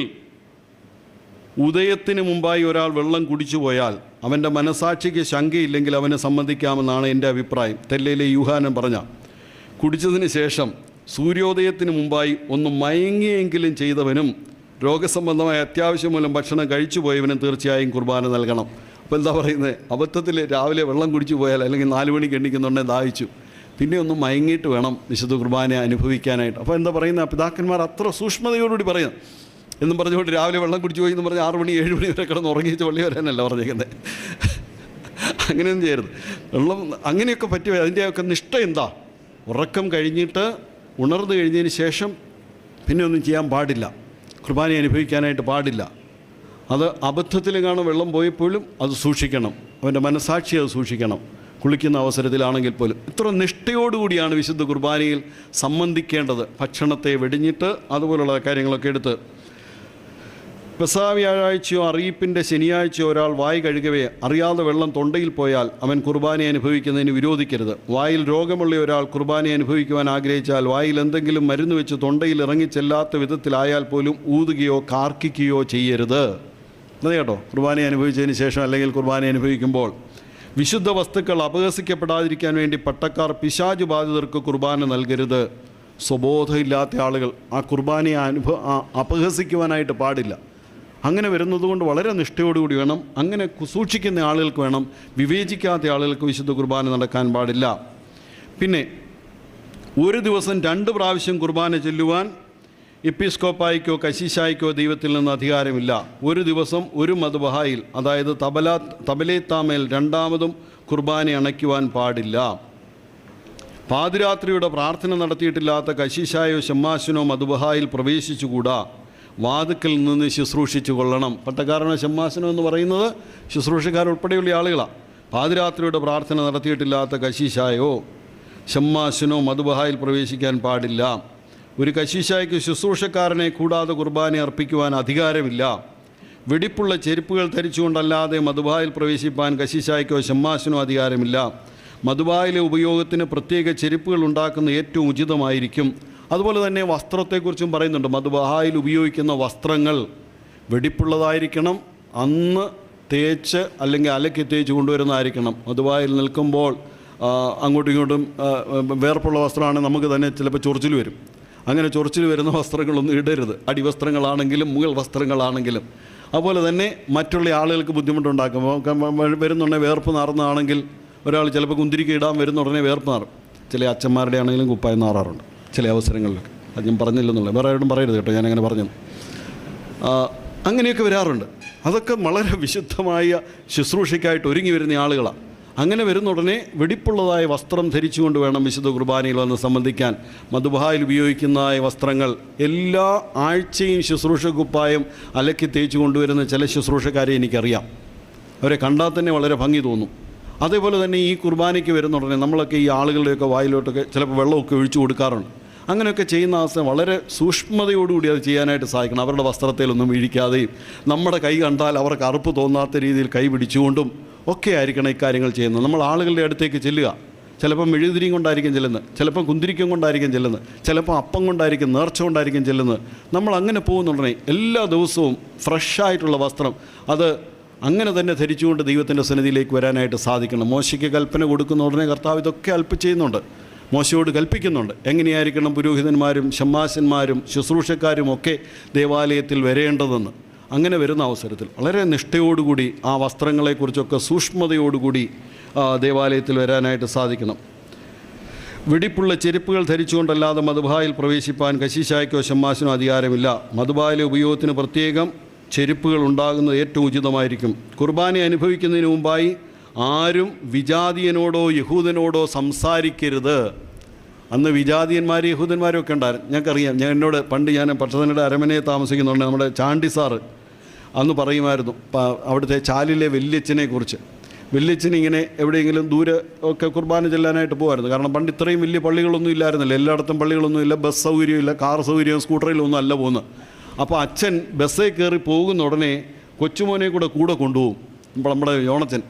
A: ഉദയത്തിന് മുമ്പായി ഒരാൾ വെള്ളം കുടിച്ചു പോയാൽ അവൻ്റെ മനസാക്ഷിക്ക് ശങ്കയില്ലെങ്കിൽ അവനെ സംബന്ധിക്കാമെന്നാണ് എൻ്റെ അഭിപ്രായം. തെല്ലയിലെ യൂഹാനൻ പറഞ്ഞ, കുടിച്ചതിന് ശേഷം സൂര്യോദയത്തിന് മുമ്പായി ഒന്ന് മയങ്ങിയെങ്കിലും ചെയ്തവനും രോഗസംബന്ധമായ അത്യാവശ്യം മൂലം ഭക്ഷണം കഴിച്ചു പോയവനും തീർച്ചയായും കുർബാന നൽകണം. അപ്പോൾ എന്താ പറയുന്നത്? അബദ്ധത്തിൽ രാവിലെ വെള്ളം കുടിച്ചു പോയാൽ, അല്ലെങ്കിൽ 4 മണിക്ക് എണ്ണിക്കുന്നുണ്ടെങ്കിൽ ദാഹിച്ചു, പിന്നെ ഒന്ന് മയങ്ങിയിട്ട് വേണം വിശുദ്ധ കുർബാന അനുഭവിക്കാനായിട്ട്. അപ്പോൾ എന്താ പറയുന്നത്? പിതാക്കന്മാർ അത്ര സൂക്ഷ്മതയോടുകൂടി പറയുന്നത് എന്നും പറഞ്ഞുകൊണ്ട് രാവിലെ വെള്ളം കുടിച്ചു പോയി എന്ന് പറഞ്ഞ് 6 മണി 7 മണി വരെ കിടന്ന് ഉറങ്ങിച്ച് പള്ളി വരാനല്ല പറഞ്ഞേക്കുന്നത്. അങ്ങനെയൊന്നും ചെയ്യരുത്. വെള്ളം അങ്ങനെയൊക്കെ പറ്റുക. അതിൻ്റെയൊക്കെ നിഷ്ഠ എന്താ? ഉറക്കം കഴിഞ്ഞിട്ട് ഉണർന്നു കഴിഞ്ഞതിന് ശേഷം പിന്നെ ഒന്നും ചെയ്യാൻ പാടില്ല, കുർബാന അനുഭവിക്കാനായിട്ട് പാടില്ല. അത് അബദ്ധത്തിലെങ്ങാണ് വെള്ളം പോയപ്പോഴും അത് സൂക്ഷിക്കണം, അവൻ്റെ മനസാക്ഷി അത് സൂക്ഷിക്കണം. കുളിക്കുന്ന അവസരത്തിലാണെങ്കിൽ പോലും ഇത്ര നിഷ്ഠയോടുകൂടിയാണ് വിശുദ്ധ കുർബാനയിൽ സംബന്ധിക്കേണ്ടത്. ഭക്ഷണത്തെ വെടിഞ്ഞിട്ട് അതുപോലുള്ള കാര്യങ്ങളൊക്കെ എടുത്ത്. പെസഹ വ്യാഴാഴ്ചയോ അറിയിപ്പിൻ്റെ ശനിയാഴ്ചയോ ഒരാൾ വായ് കഴുകവേ അറിയാതെ വെള്ളം തൊണ്ടയിൽ പോയാൽ അവൻ കുർബാന അനുഭവിക്കുന്നതിന് വിരോധിക്കരുത്. വായിൽ രോഗമുള്ള ഒരാൾ കുർബാന അനുഭവിക്കുവാൻ ആഗ്രഹിച്ചാൽ വായിൽ എന്തെങ്കിലും മരുന്ന് വെച്ച് തൊണ്ടയിൽ ഇറങ്ങിച്ചെല്ലാത്ത വിധത്തിലായാൽ പോലും ഊതുകയോ കാർക്കിക്കുകയോ ചെയ്യരുത്. അത് കേട്ടോ, കുർബാന അനുഭവിച്ചതിന് ശേഷം അല്ലെങ്കിൽ കുർബാന അനുഭവിക്കുമ്പോൾ വിശുദ്ധ വസ്തുക്കൾ അപഹസിക്കപ്പെടാതിരിക്കാൻ വേണ്ടി പട്ടക്കാർ പിശാച് ബാധിതർക്ക് കുർബാന നൽകരുത്. സ്വബോധമില്ലാത്ത ആളുകൾ ആ കുർബാനയെ അപഹസിക്കുവാനായിട്ട് പാടില്ല. അങ്ങനെ വരുന്നതുകൊണ്ട് വളരെ നിഷ്ഠയോടുകൂടി വേണം. അങ്ങനെ സൂക്ഷിക്കുന്ന ആളുകൾക്ക് വേണം. വിവേചിക്കാത്ത ആളുകൾക്ക് വിശുദ്ധ കുർബാന നടക്കാൻ പാടില്ല. പിന്നെ ഒരു ദിവസം 2 പ്രാവശ്യം കുർബാന ചൊല്ലുവാൻ എപ്പിസ്കോപ്പായിക്കോ കശീശായിക്കോ ദൈവത്തിൽ നിന്ന് അധികാരമില്ല. ഒരു ദിവസം ഒരു മദ്ബഹായിൽ, അതായത് തബലേത്താമേൽ രണ്ടാമതും കുർബാന അണയ്ക്കുവാൻ പാടില്ല. പാതിരാത്രിയുടെ പ്രാർത്ഥന നടത്തിയിട്ടില്ലാത്ത കശീശായോ ഷമ്മാശനോ മദ്ബഹായിൽ പ്രവേശിച്ചുകൂടാ. വാതുക്കൽ നിന്ന് ശുശ്രൂഷിച്ചു കൊള്ളണം. പട്ടക്കാരനോ ഷമ്മാശനോ എന്ന് പറയുന്നത് ശുശ്രൂഷക്കാരുൾപ്പെടെയുള്ള ആളുകളാണ്. പാതിരാത്രിയുടെ പ്രാർത്ഥന നടത്തിയിട്ടില്ലാത്ത കശീശായോ ഷമ്മാശനോ മദ്ബഹായിൽ പ്രവേശിക്കാൻ പാടില്ല. ഒരു കശീശായ്ക്ക് ശുശ്രൂഷക്കാരനെ കൂടാതെ കുർബാന അർപ്പിക്കുവാൻ അധികാരമില്ല. വെടിപ്പുള്ള ചെരുപ്പുകൾ ധരിച്ചുകൊണ്ടല്ലാതെ മദ്ബഹായിൽ പ്രവേശിപ്പാൻ കശീശായ്ക്കോ ഷമ്മാശനോ അധികാരമില്ല. മദ്ബഹായിലെ ഉപയോഗത്തിന് പ്രത്യേക ചെരുപ്പുകൾ ഉണ്ടാക്കുന്ന ഏറ്റവും ഉചിതമായിരിക്കും. അതുപോലെ തന്നെ വസ്ത്രത്തെക്കുറിച്ചും പറയുന്നുണ്ട്. മദ്ബഹായിൽ ഉപയോഗിക്കുന്ന വസ്ത്രങ്ങൾ വെടിപ്പുള്ളതായിരിക്കണം, അന്ന് തേച്ച് അല്ലെങ്കിൽ അലക്കി തേച്ച് കൊണ്ടുവരുന്നതായിരിക്കണം. മദ്ബഹായിൽ നിൽക്കുമ്പോൾ അങ്ങോട്ടും ഇങ്ങോട്ടും വേർപ്പുള്ള വസ്ത്രമാണെങ്കിൽ നമുക്ക് തന്നെ ചിലപ്പോൾ ചൊറിച്ചിൽ വരും. അങ്ങനെ ചൊറിച്ചിൽ വരുന്ന വസ്ത്രങ്ങളൊന്നും ഇടരുത്, അടിവസ്ത്രങ്ങളാണെങ്കിലും മുകൾ വസ്ത്രങ്ങളാണെങ്കിലും. അതുപോലെ തന്നെ മറ്റുള്ള ആളുകൾക്ക് ബുദ്ധിമുട്ടുണ്ടാക്കുമ്പോൾ വരുന്നുണ്ടെങ്കിൽ വേർപ്പ് നാറുന്നതാണെങ്കിൽ ഒരാൾ ചിലപ്പോൾ കുന്തിരിക്ക ഇടാൻ വരുന്ന ഉടനെ വേർപ്പ് നാറും. ചില അച്ഛന്മാരുടെ ആണെങ്കിലും കുപ്പായം നാറാറുണ്ട് ചില അവസരങ്ങളിലൊക്കെ. അത് ഞാൻ പറഞ്ഞില്ലെന്നുള്ളത്, വേറെ ആരോടും പറയരുത് കേട്ടോ, ഞാനങ്ങനെ പറഞ്ഞു. അങ്ങനെയൊക്കെ വരാറുണ്ട്. അതൊക്കെ വളരെ വിശുദ്ധമായ ശുശ്രൂഷയ്ക്കായിട്ട് ഒരുങ്ങി വരുന്ന ആളുകളാണ്. അങ്ങനെ വരുന്ന ഉടനെ വെടിപ്പുള്ളതായ വസ്ത്രം ധരിച്ചുകൊണ്ട് വേണം വിശുദ്ധ കുർബാനയിൽ വന്ന് സംബന്ധിക്കാൻ. മധുബഹായിൽ ഉപയോഗിക്കുന്നതായ വസ്ത്രങ്ങൾ എല്ലാ ആഴ്ചയും ശുശ്രൂഷ കുപ്പായം അലക്കി തേച്ച് കൊണ്ടുവരുന്ന ചില ശുശ്രൂഷക്കാരെ എനിക്കറിയാം. അവരെ കണ്ടാൽ തന്നെ വളരെ ഭംഗി തോന്നും. അതേപോലെ തന്നെ ഈ കുർബാനയ്ക്ക് വരുന്ന ഉടനെ നമ്മളൊക്കെ ഈ ആളുകളുടെയൊക്കെ വായിലോട്ടൊക്കെ ചിലപ്പോൾ വെള്ളമൊക്കെ ഒഴിച്ചു കൊടുക്കാറുണ്ട്. അങ്ങനെയൊക്കെ ചെയ്യുന്ന അവസ്ഥ വളരെ സൂക്ഷ്മതയോടുകൂടി അത് ചെയ്യാനായിട്ട് സാധിക്കണം. അവരുടെ വസ്ത്രത്തിലൊന്നും വീഴിക്കാതെയും നമ്മുടെ കൈ കണ്ടാൽ അവർക്ക് അറുപ്പ് തോന്നാത്ത രീതിയിൽ കൈ പിടിച്ചുകൊണ്ടും ഒക്കെ ആയിരിക്കണം ഇക്കാര്യങ്ങൾ ചെയ്യുന്നത്. നമ്മൾ ആളുകളുടെ അടുത്തേക്ക് ചെല്ലുക. ചിലപ്പം മെഴുകുതിരിയും കൊണ്ടായിരിക്കും ചെല്ലുന്നത്, ചിലപ്പം കുന്തിരിക്കം കൊണ്ടായിരിക്കും ചെല്ലുന്നത്, ചിലപ്പോൾ അപ്പം കൊണ്ടായിരിക്കും, നേർച്ച കൊണ്ടായിരിക്കും ചെല്ലുന്നത്. നമ്മൾ അങ്ങനെ പോകുന്നുണ്ടെങ്കിൽ എല്ലാ ദിവസവും ഫ്രഷായിട്ടുള്ള വസ്ത്രം അത് അങ്ങനെ തന്നെ ധരിച്ചുകൊണ്ട് ദൈവത്തിൻ്റെ സന്നിധിയിലേക്ക് വരാനായിട്ട് സാധിക്കണം. മോശയ്ക്ക് കൽപ്പന കൊടുക്കുന്ന ഉടനെ കർത്താവ് ഇതൊക്കെ ചെയ്യുന്നുണ്ട്. മോശയോട് കൽപ്പിക്കുന്നുണ്ട് എങ്ങനെയായിരിക്കണം പുരോഹിതന്മാരും ഷമ്മാശന്മാരും ശുശ്രൂഷക്കാരും ഒക്കെ ദേവാലയത്തിൽ വരേണ്ടതെന്ന്. അങ്ങനെ വരുന്ന അവസരത്തിൽ വളരെ നിഷ്ഠയോടുകൂടി ആ വസ്ത്രങ്ങളെക്കുറിച്ചൊക്കെ സൂക്ഷ്മതയോടുകൂടി ദേവാലയത്തിൽ വരാനായിട്ട് സാധിക്കണം. വെടിപ്പുള്ള ചെരുപ്പുകൾ ധരിച്ചുകൊണ്ടല്ലാതെ മധുബായിൽ പ്രവേശിപ്പാൻ കശീശായ്ക്കോ ഷമ്മാശനോ അധികാരമില്ല. മധുബായിലെ ഉപയോഗത്തിന് പ്രത്യേകം ചെരുപ്പുകൾ ഉണ്ടാകുന്നത് ഏറ്റവും ഉചിതമായിരിക്കും. കുർബാന അനുഭവിക്കുന്നതിന് മുമ്പായി ആരും വിജാതീയനോടോ യഹൂദനോടോ സംസാരിക്കരുത്. അന്ന് വിജാതീയന്മാരും യഹൂദന്മാരും ഒക്കെ ഉണ്ടായിരുന്നു. ഞങ്ങൾക്കറിയാം. എന്നോട് പണ്ട് ഞാൻ പട്ടണത്തിൻ്റെ അരമനയെ താമസിക്കുന്നുണ്ട്. നമ്മുടെ ചാണ്ടി സാറ് അന്ന് പറയുമായിരുന്നു അവിടുത്തെ ചാലിലെ വല്യച്ഛനെ കുറിച്ച്. വല്യച്ഛൻ ഇങ്ങനെ എവിടെയെങ്കിലും ദൂരെ ഒക്കെ കുർബാന ചെല്ലാനായിട്ട് പോകുമായിരുന്നു. കാരണം പണ്ട് ഇത്രയും വലിയ പള്ളികളൊന്നും ഇല്ലായിരുന്നില്ല, എല്ലായിടത്തും പള്ളികളൊന്നുമില്ല, ബസ് സൗകര്യമില്ല, കാർ സൗകര്യം സ്കൂട്ടറിലൊന്നും അല്ല പോകുന്നത്. അപ്പോൾ അച്ഛൻ ബസ്സിൽ കയറി പോകുന്ന ഉടനെ കൊച്ചുമോനെ കൂടെ കൊണ്ടുപോകും. ഇപ്പോൾ നമ്മുടെ യോണച്ചൻ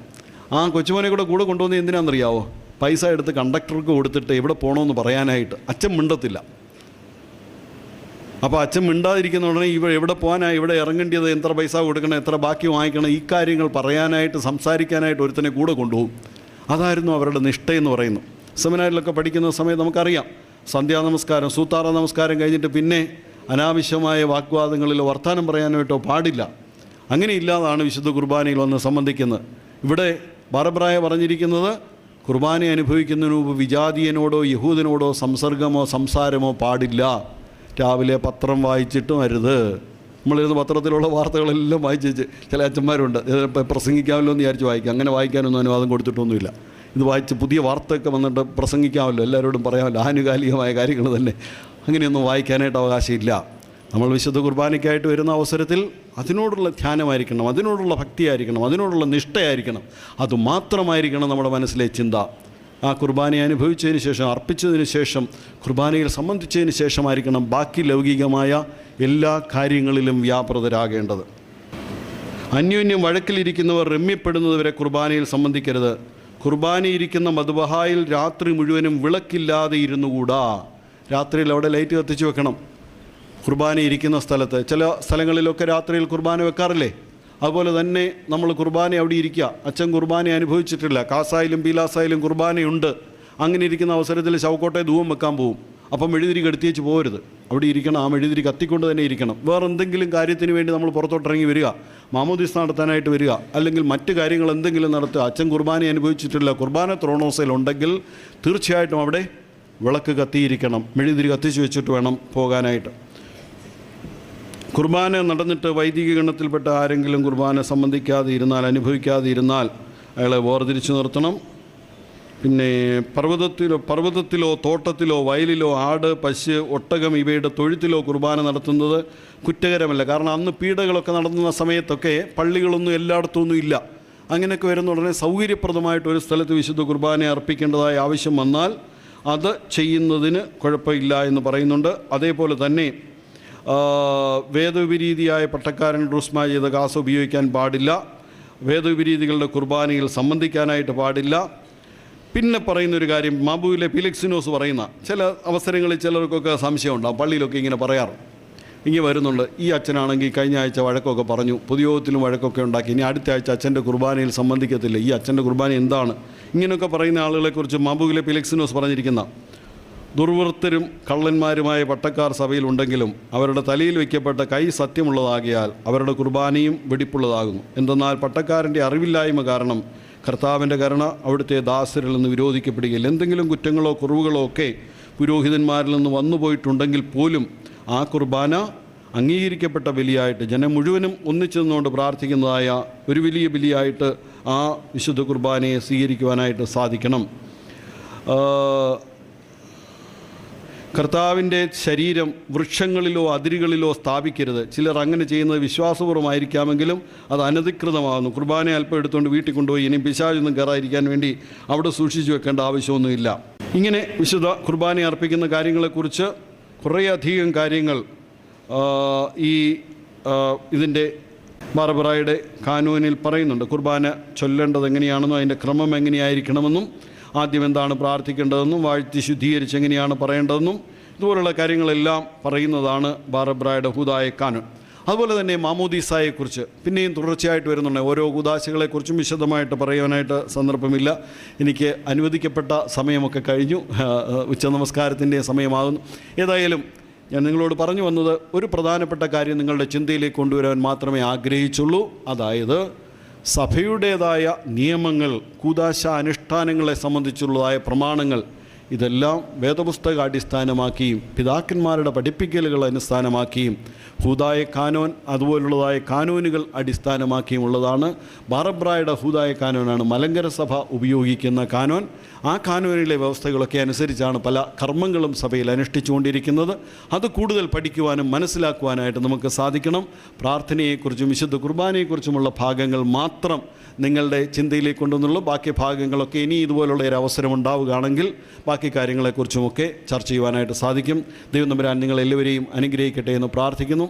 A: ആ കൊച്ചുമോനെ കൂടെ കൊണ്ടുപോകുന്നത് എന്തിനാണെന്നറിയാവോ? പൈസ എടുത്ത് കണ്ടക്ടർക്ക് കൊടുത്തിട്ട് എവിടെ പോകണമെന്ന് പറയാനായിട്ട്. അച്ഛൻ മിണ്ടത്തില്ല. അപ്പോൾ അച്ഛൻ മിണ്ടാതിരിക്കുന്ന ഉടനെ എവിടെ പോകാനാണ്, ഇവിടെ ഇറങ്ങേണ്ടത്, എത്ര പൈസ കൊടുക്കണം, എത്ര ബാക്കി വാങ്ങിക്കണം, ഈ കാര്യങ്ങൾ പറയാനായിട്ട് സംസാരിക്കാനായിട്ട് ഒരുത്തനെ കൂടെ കൊണ്ടുപോകും. അതായിരുന്നു അവരുടെ നിഷ്ഠയെന്ന് പറയുന്നു. സെമിനാറിലൊക്കെ പഠിക്കുന്ന സമയത്ത് നമുക്കറിയാം, സന്ധ്യാനമസ്കാരം സൂത്താറ നമസ്കാരം കഴിഞ്ഞിട്ട് പിന്നെ അനാവശ്യമായ വാഗ്വാദങ്ങളിലോ വർത്തമാനം പറയാനായിട്ടോ പാടില്ല. അങ്ങനെയില്ലാതാണ് വിശുദ്ധ കുർബാനയിൽ വന്ന് സംബന്ധിക്കുന്നത്. ഇവിടെ ബാറബ്രായ പറഞ്ഞിരിക്കുന്നത് കുർബാന അനുഭവിക്കുന്നതിന് മുമ്പ് വിജാതീയനോടോ യഹൂദനോടോ സംസാരമോ പാടില്ല. രാവിലെ പത്രം വായിച്ചിട്ടും അരുത്. നമ്മളിരുന്ന് പത്രത്തിലുള്ള വാർത്തകളെല്ലാം വായിച്ച് ചില അച്ഛന്മാരുണ്ട്, പ്രസംഗിക്കാമല്ലോ എന്ന് വിചാരിച്ച് വായിക്കുക. അങ്ങനെ വായിക്കാനൊന്നും അനുവാദം കൊടുത്തിട്ടൊന്നുമില്ല. ഇത് വായിച്ച് പുതിയ വാർത്തയൊക്കെ വന്നിട്ട് പ്രസംഗിക്കാമല്ലോ, എല്ലാവരോടും പറയാമല്ലോ, ആനുകാലികമായ കാര്യങ്ങൾ തന്നെ. അങ്ങനെയൊന്നും വായിക്കാനായിട്ട് അവകാശമില്ല. നമ്മൾ വിശുദ്ധ കുർബാനയ്ക്കായിട്ട് വരുന്ന അവസരത്തിൽ അതിനോടുള്ള ധ്യാനമായിരിക്കണം, അതിനോടുള്ള ഭക്തിയായിരിക്കണം, അതിനോടുള്ള നിഷ്ഠയായിരിക്കണം. അതുമാത്രമായിരിക്കണം നമ്മുടെ മനസ്സിലെ ചിന്ത. ആ കുർബാനയെ അനുഭവിച്ചതിന് ശേഷം, അർപ്പിച്ചതിന് ശേഷം, കുർബാനയിൽ സംബന്ധിച്ചതിന് ശേഷമായിരിക്കണം ബാക്കി ലൗകികമായ എല്ലാ കാര്യങ്ങളിലും വ്യാപൃതരാകേണ്ടത്. അന്യോന്യം വഴക്കിലിരിക്കുന്നവർ രമ്യപ്പെടുന്നതുവരെ കുർബാനയിൽ സംബന്ധിക്കരുത്. കുർബാനയിരിക്കുന്ന മധുബഹായിൽ രാത്രി മുഴുവനും വിളക്കില്ലാതെ ഇരുന്നുകൂടാ. രാത്രിയിൽ അവിടെ ലൈറ്റ് കത്തിച്ച് വെക്കണം. കുർബാന ഇരിക്കുന്ന സ്ഥലത്ത് ചില സ്ഥലങ്ങളിലൊക്കെ രാത്രിയിൽ കുർബാന വെക്കാറില്ലേ? അതുപോലെ തന്നെ നമ്മൾ കുർബാന അവിടെ ഇരിക്കുക. അച്ഛൻ കുർബാന അനുഭവിച്ചിട്ടില്ല, കാസായാലും പീലാസായാലും കുർബാനയുണ്ട്. അങ്ങനെ ഇരിക്കുന്ന അവസരത്തിൽ ശവക്കോട്ടെ ധൂപം വെക്കാൻ പോകും. അപ്പം മെഴുതിരി കെടുത്തിയേച്ച് പോകരുത്, അവിടെ ഇരിക്കണം. ആ മെഴുതിരി കത്തിക്കൊണ്ട് തന്നെ ഇരിക്കണം. വേറെ എന്തെങ്കിലും കാര്യത്തിന് വേണ്ടി നമ്മൾ പുറത്തോട്ടിറങ്ങി വരിക, മാമോദീസ് നടത്താനായിട്ട് വരിക, അല്ലെങ്കിൽ മറ്റ് കാര്യങ്ങൾ എന്തെങ്കിലും നടത്തുക, അച്ഛൻ കുർബാന അനുഭവിച്ചിട്ടില്ല, കുർബാന ത്രോണോസയിലുണ്ടെങ്കിൽ തീർച്ചയായിട്ടും അവിടെ വിളക്ക് കത്തിയിരിക്കണം, മെഴുതിരി കത്തിച്ച് വെച്ചിട്ട് വേണം പോകാനായിട്ട്. കുർബാന നടന്നിട്ട് വൈദിക ഗണത്തിൽപ്പെട്ട ആരെങ്കിലും കുർബാന സംബന്ധിക്കാതെ ഇരുന്നാൽ, അനുഭവിക്കാതെ ഇരുന്നാൽ അയാളെ വേർതിരിച്ച് നിർത്തണം. പിന്നെ പർവ്വതത്തിലോ തോട്ടത്തിലോ വയലിലോ ആട്, പശു, ഒട്ടകം ഇവയുടെ തൊഴുത്തിലോ കുർബാന നടത്തുന്നത് കുറ്റകരമല്ല. കാരണം അന്ന് പീഡകളൊക്കെ നടത്തുന്ന സമയത്തൊക്കെ പള്ളികളൊന്നും എല്ലായിടത്തൊന്നും ഇല്ല. അങ്ങനെയൊക്കെ വരുന്ന ഉടനെ സൗകര്യപ്രദമായിട്ടൊരു സ്ഥലത്ത് വിശുദ്ധ കുർബാന അർപ്പിക്കേണ്ടതായ ആവശ്യം വന്നാൽ അത് ചെയ്യുന്നതിന് കുഴപ്പമില്ല എന്ന് പറയുന്നുണ്ട്. അതേപോലെ തന്നെ വേദവിപരീതിയായ പട്ടക്കാരൻ ഡ്രൂസ്മ ചെയ്ത കാസ ഉപയോഗിക്കാൻ പാടില്ല. വേദവിപരീതികളുടെ കുർബാനയിൽ സംബന്ധിക്കാനായിട്ട് പാടില്ല. പിന്നെ പറയുന്നൊരു കാര്യം, മാബുവിലെ ഫിലിക്സിനോസ് പറയുന്ന ചില അവസരങ്ങളിൽ ചിലർക്കൊക്കെ സംശയമുണ്ടാകും, പള്ളിയിലൊക്കെ ഇങ്ങനെ പറയാറ്. ഇങ്ങനെ വരുന്നുണ്ട്. ഈ അച്ഛനാണെങ്കിൽ കഴിഞ്ഞ ആഴ്ച വഴക്കൊക്കെ പറഞ്ഞു, പൊതുയോഗത്തിലും വഴക്കൊക്കെ ഉണ്ടാക്കി, ഇനി അടുത്ത ആഴ്ച അച്ഛൻ്റെ കുർബാനയിൽ സംബന്ധിക്കത്തില്ല, ഈ അച്ഛൻ്റെ കുർബാന എന്താണ്, ഇങ്ങനെയൊക്കെ പറയുന്ന ആളുകളെക്കുറിച്ച് മാമ്പുകിലെ പിലക്സിനോസ് പറഞ്ഞിരിക്കുന്ന ദുർവൃത്തരും കള്ളന്മാരുമായ പട്ടക്കാർ സഭയിലുണ്ടെങ്കിലും അവരുടെ തലയിൽ വയ്ക്കപ്പെട്ട കൈ സത്യമുള്ളതാകിയാൽ അവരുടെ കുർബാനയും വെടിപ്പുള്ളതാകുന്നു. എന്തെന്നാൽ പട്ടക്കാരൻ്റെ അറിവില്ലായ്മ കാരണം കർത്താവിൻ്റെ കരുണ അവിടുത്തെ ദാസരിൽ നിന്ന് വിരോധിക്കപ്പെടുകയില്ല. എന്തെങ്കിലും കുറ്റങ്ങളോ കുറവുകളോ ഒക്കെ പുരോഹിതന്മാരിൽ നിന്ന് വന്നു പോയിട്ടുണ്ടെങ്കിൽ പോലും ആ കുർബാന അംഗീകരിക്കപ്പെട്ട ബലിയായിട്ട് ജനം മുഴുവനും ഒന്നിച്ചു നിന്നുകൊണ്ട് പ്രാർത്ഥിക്കുന്നതായ ഒരു വലിയ ബലിയായിട്ട് ആ വിശുദ്ധ കുർബാനയെ സ്വീകരിക്കുവാനായിട്ട് സാധിക്കണം. കർത്താവിൻ്റെ ശരീരം വൃക്ഷങ്ങളിലോ അതിരുകളിലോ സ്ഥാപിക്കരുത്. ചിലർ അങ്ങനെ ചെയ്യുന്നത് വിശ്വാസപൂർവ്വമായിരിക്കാമെങ്കിലും അത് അനധികൃതമാകുന്നു. കുർബാന അല്പം എടുത്തുകൊണ്ട് വീട്ടിൽ കൊണ്ടുപോയി ഇനി പിശാചൊന്നും കയറാതിരിക്കാൻ വേണ്ടി അവിടെ സൂക്ഷിച്ചു വെക്കേണ്ട ആവശ്യമൊന്നുമില്ല. ഇങ്ങനെ വിശുദ്ധ കുർബാന അർപ്പിക്കുന്ന കാര്യങ്ങളെക്കുറിച്ച് കുറേയധികം കാര്യങ്ങൾ ഇതിൻ്റെ ബാർബറായുടെ കാനൂനിൽ പറയുന്നുണ്ട്. കുർബാന ചൊല്ലേണ്ടത് എങ്ങനെയാണെന്നും അതിൻ്റെ ക്രമം എങ്ങനെയായിരിക്കണമെന്നും ആദ്യം എന്താണ് പ്രാർത്ഥിക്കേണ്ടതെന്നും വാഴ്ത്തി ശുദ്ധീകരിച്ച് എങ്ങനെയാണ് പറയേണ്ടതെന്നും ഇതുപോലുള്ള കാര്യങ്ങളെല്ലാം പറയുന്നതാണ് ബാർബറായുടെ ഹൂദായ കാനൂൻ. അതുപോലെ തന്നെ മാമോദീസായെക്കുറിച്ച് പിന്നെയും തുടർച്ചയായിട്ട് വരുന്നുണ്ട്. ഓരോ കൂദാശകളെക്കുറിച്ചും വിശദമായിട്ട് പറയുവാനായിട്ട് സന്ദർഭമില്ല. എനിക്ക് അനുവദിക്കപ്പെട്ട സമയമൊക്കെ കഴിഞ്ഞു, ഉച്ചനമസ്കാരത്തിൻ്റെ സമയമാകുന്നു. ഏതായാലും ഞാൻ നിങ്ങളോട് പറഞ്ഞു വന്നത് ഒരു പ്രധാനപ്പെട്ട കാര്യം നിങ്ങളുടെ ചിന്തയിലേക്ക് കൊണ്ടുവരാൻ മാത്രമേ ആഗ്രഹിച്ചുള്ളൂ. അതായത് സഭയുടേതായ നിയമങ്ങൾ, കൂദാശ അനുഷ്ഠാനങ്ങളെ സംബന്ധിച്ചുള്ളതായ പ്രമാണങ്ങൾ ഇതെല്ലാം വേദപുസ്തക അടിസ്ഥാനമാക്കിയും പിതാക്കന്മാരുടെ പഠിപ്പിക്കലുകൾ അടിസ്ഥാനമാക്കിയും ഹൂദായ കാനോൻ അതുപോലുള്ളതായ കാനൂനുകൾ അടിസ്ഥാനമാക്കിയുമുള്ളതാണ്. ബാർബറായുടെ ഹൂദായ കാനോനാണ് മലങ്കര സഭ ഉപയോഗിക്കുന്ന കാനോൻ. ആ കാനോനിലെ വ്യവസ്ഥകളൊക്കെ അനുസരിച്ചാണ് പല കർമ്മങ്ങളും സഭയിൽ അനുഷ്ഠിച്ചുകൊണ്ടിരിക്കുന്നത്. അത് കൂടുതൽ പഠിക്കുവാനും മനസ്സിലാക്കുവാനായിട്ട് നമുക്ക് സാധിക്കണം. പ്രാർത്ഥനയെക്കുറിച്ചും വിശുദ്ധ കുർബാനയെക്കുറിച്ചുമുള്ള ഭാഗങ്ങൾ മാത്രം നിങ്ങളുടെ ചിന്തയിലേക്ക് കൊണ്ടുവന്നുള്ളൂ. ബാക്കി ഭാഗങ്ങളൊക്കെ ഇനി ഇതുപോലുള്ള ഒരു അവസരം ഉണ്ടാവുകയാണെങ്കിൽ ബാക്കി കാര്യങ്ങളെക്കുറിച്ചുമൊക്കെ ചർച്ച ചെയ്യുവാനായിട്ട് സാധിക്കും. ദൈവം തമ്പുരാൻ നിങ്ങളെല്ലാവരെയും അനുഗ്രഹിക്കട്ടെ എന്ന് പ്രാർത്ഥിക്കുന്നു.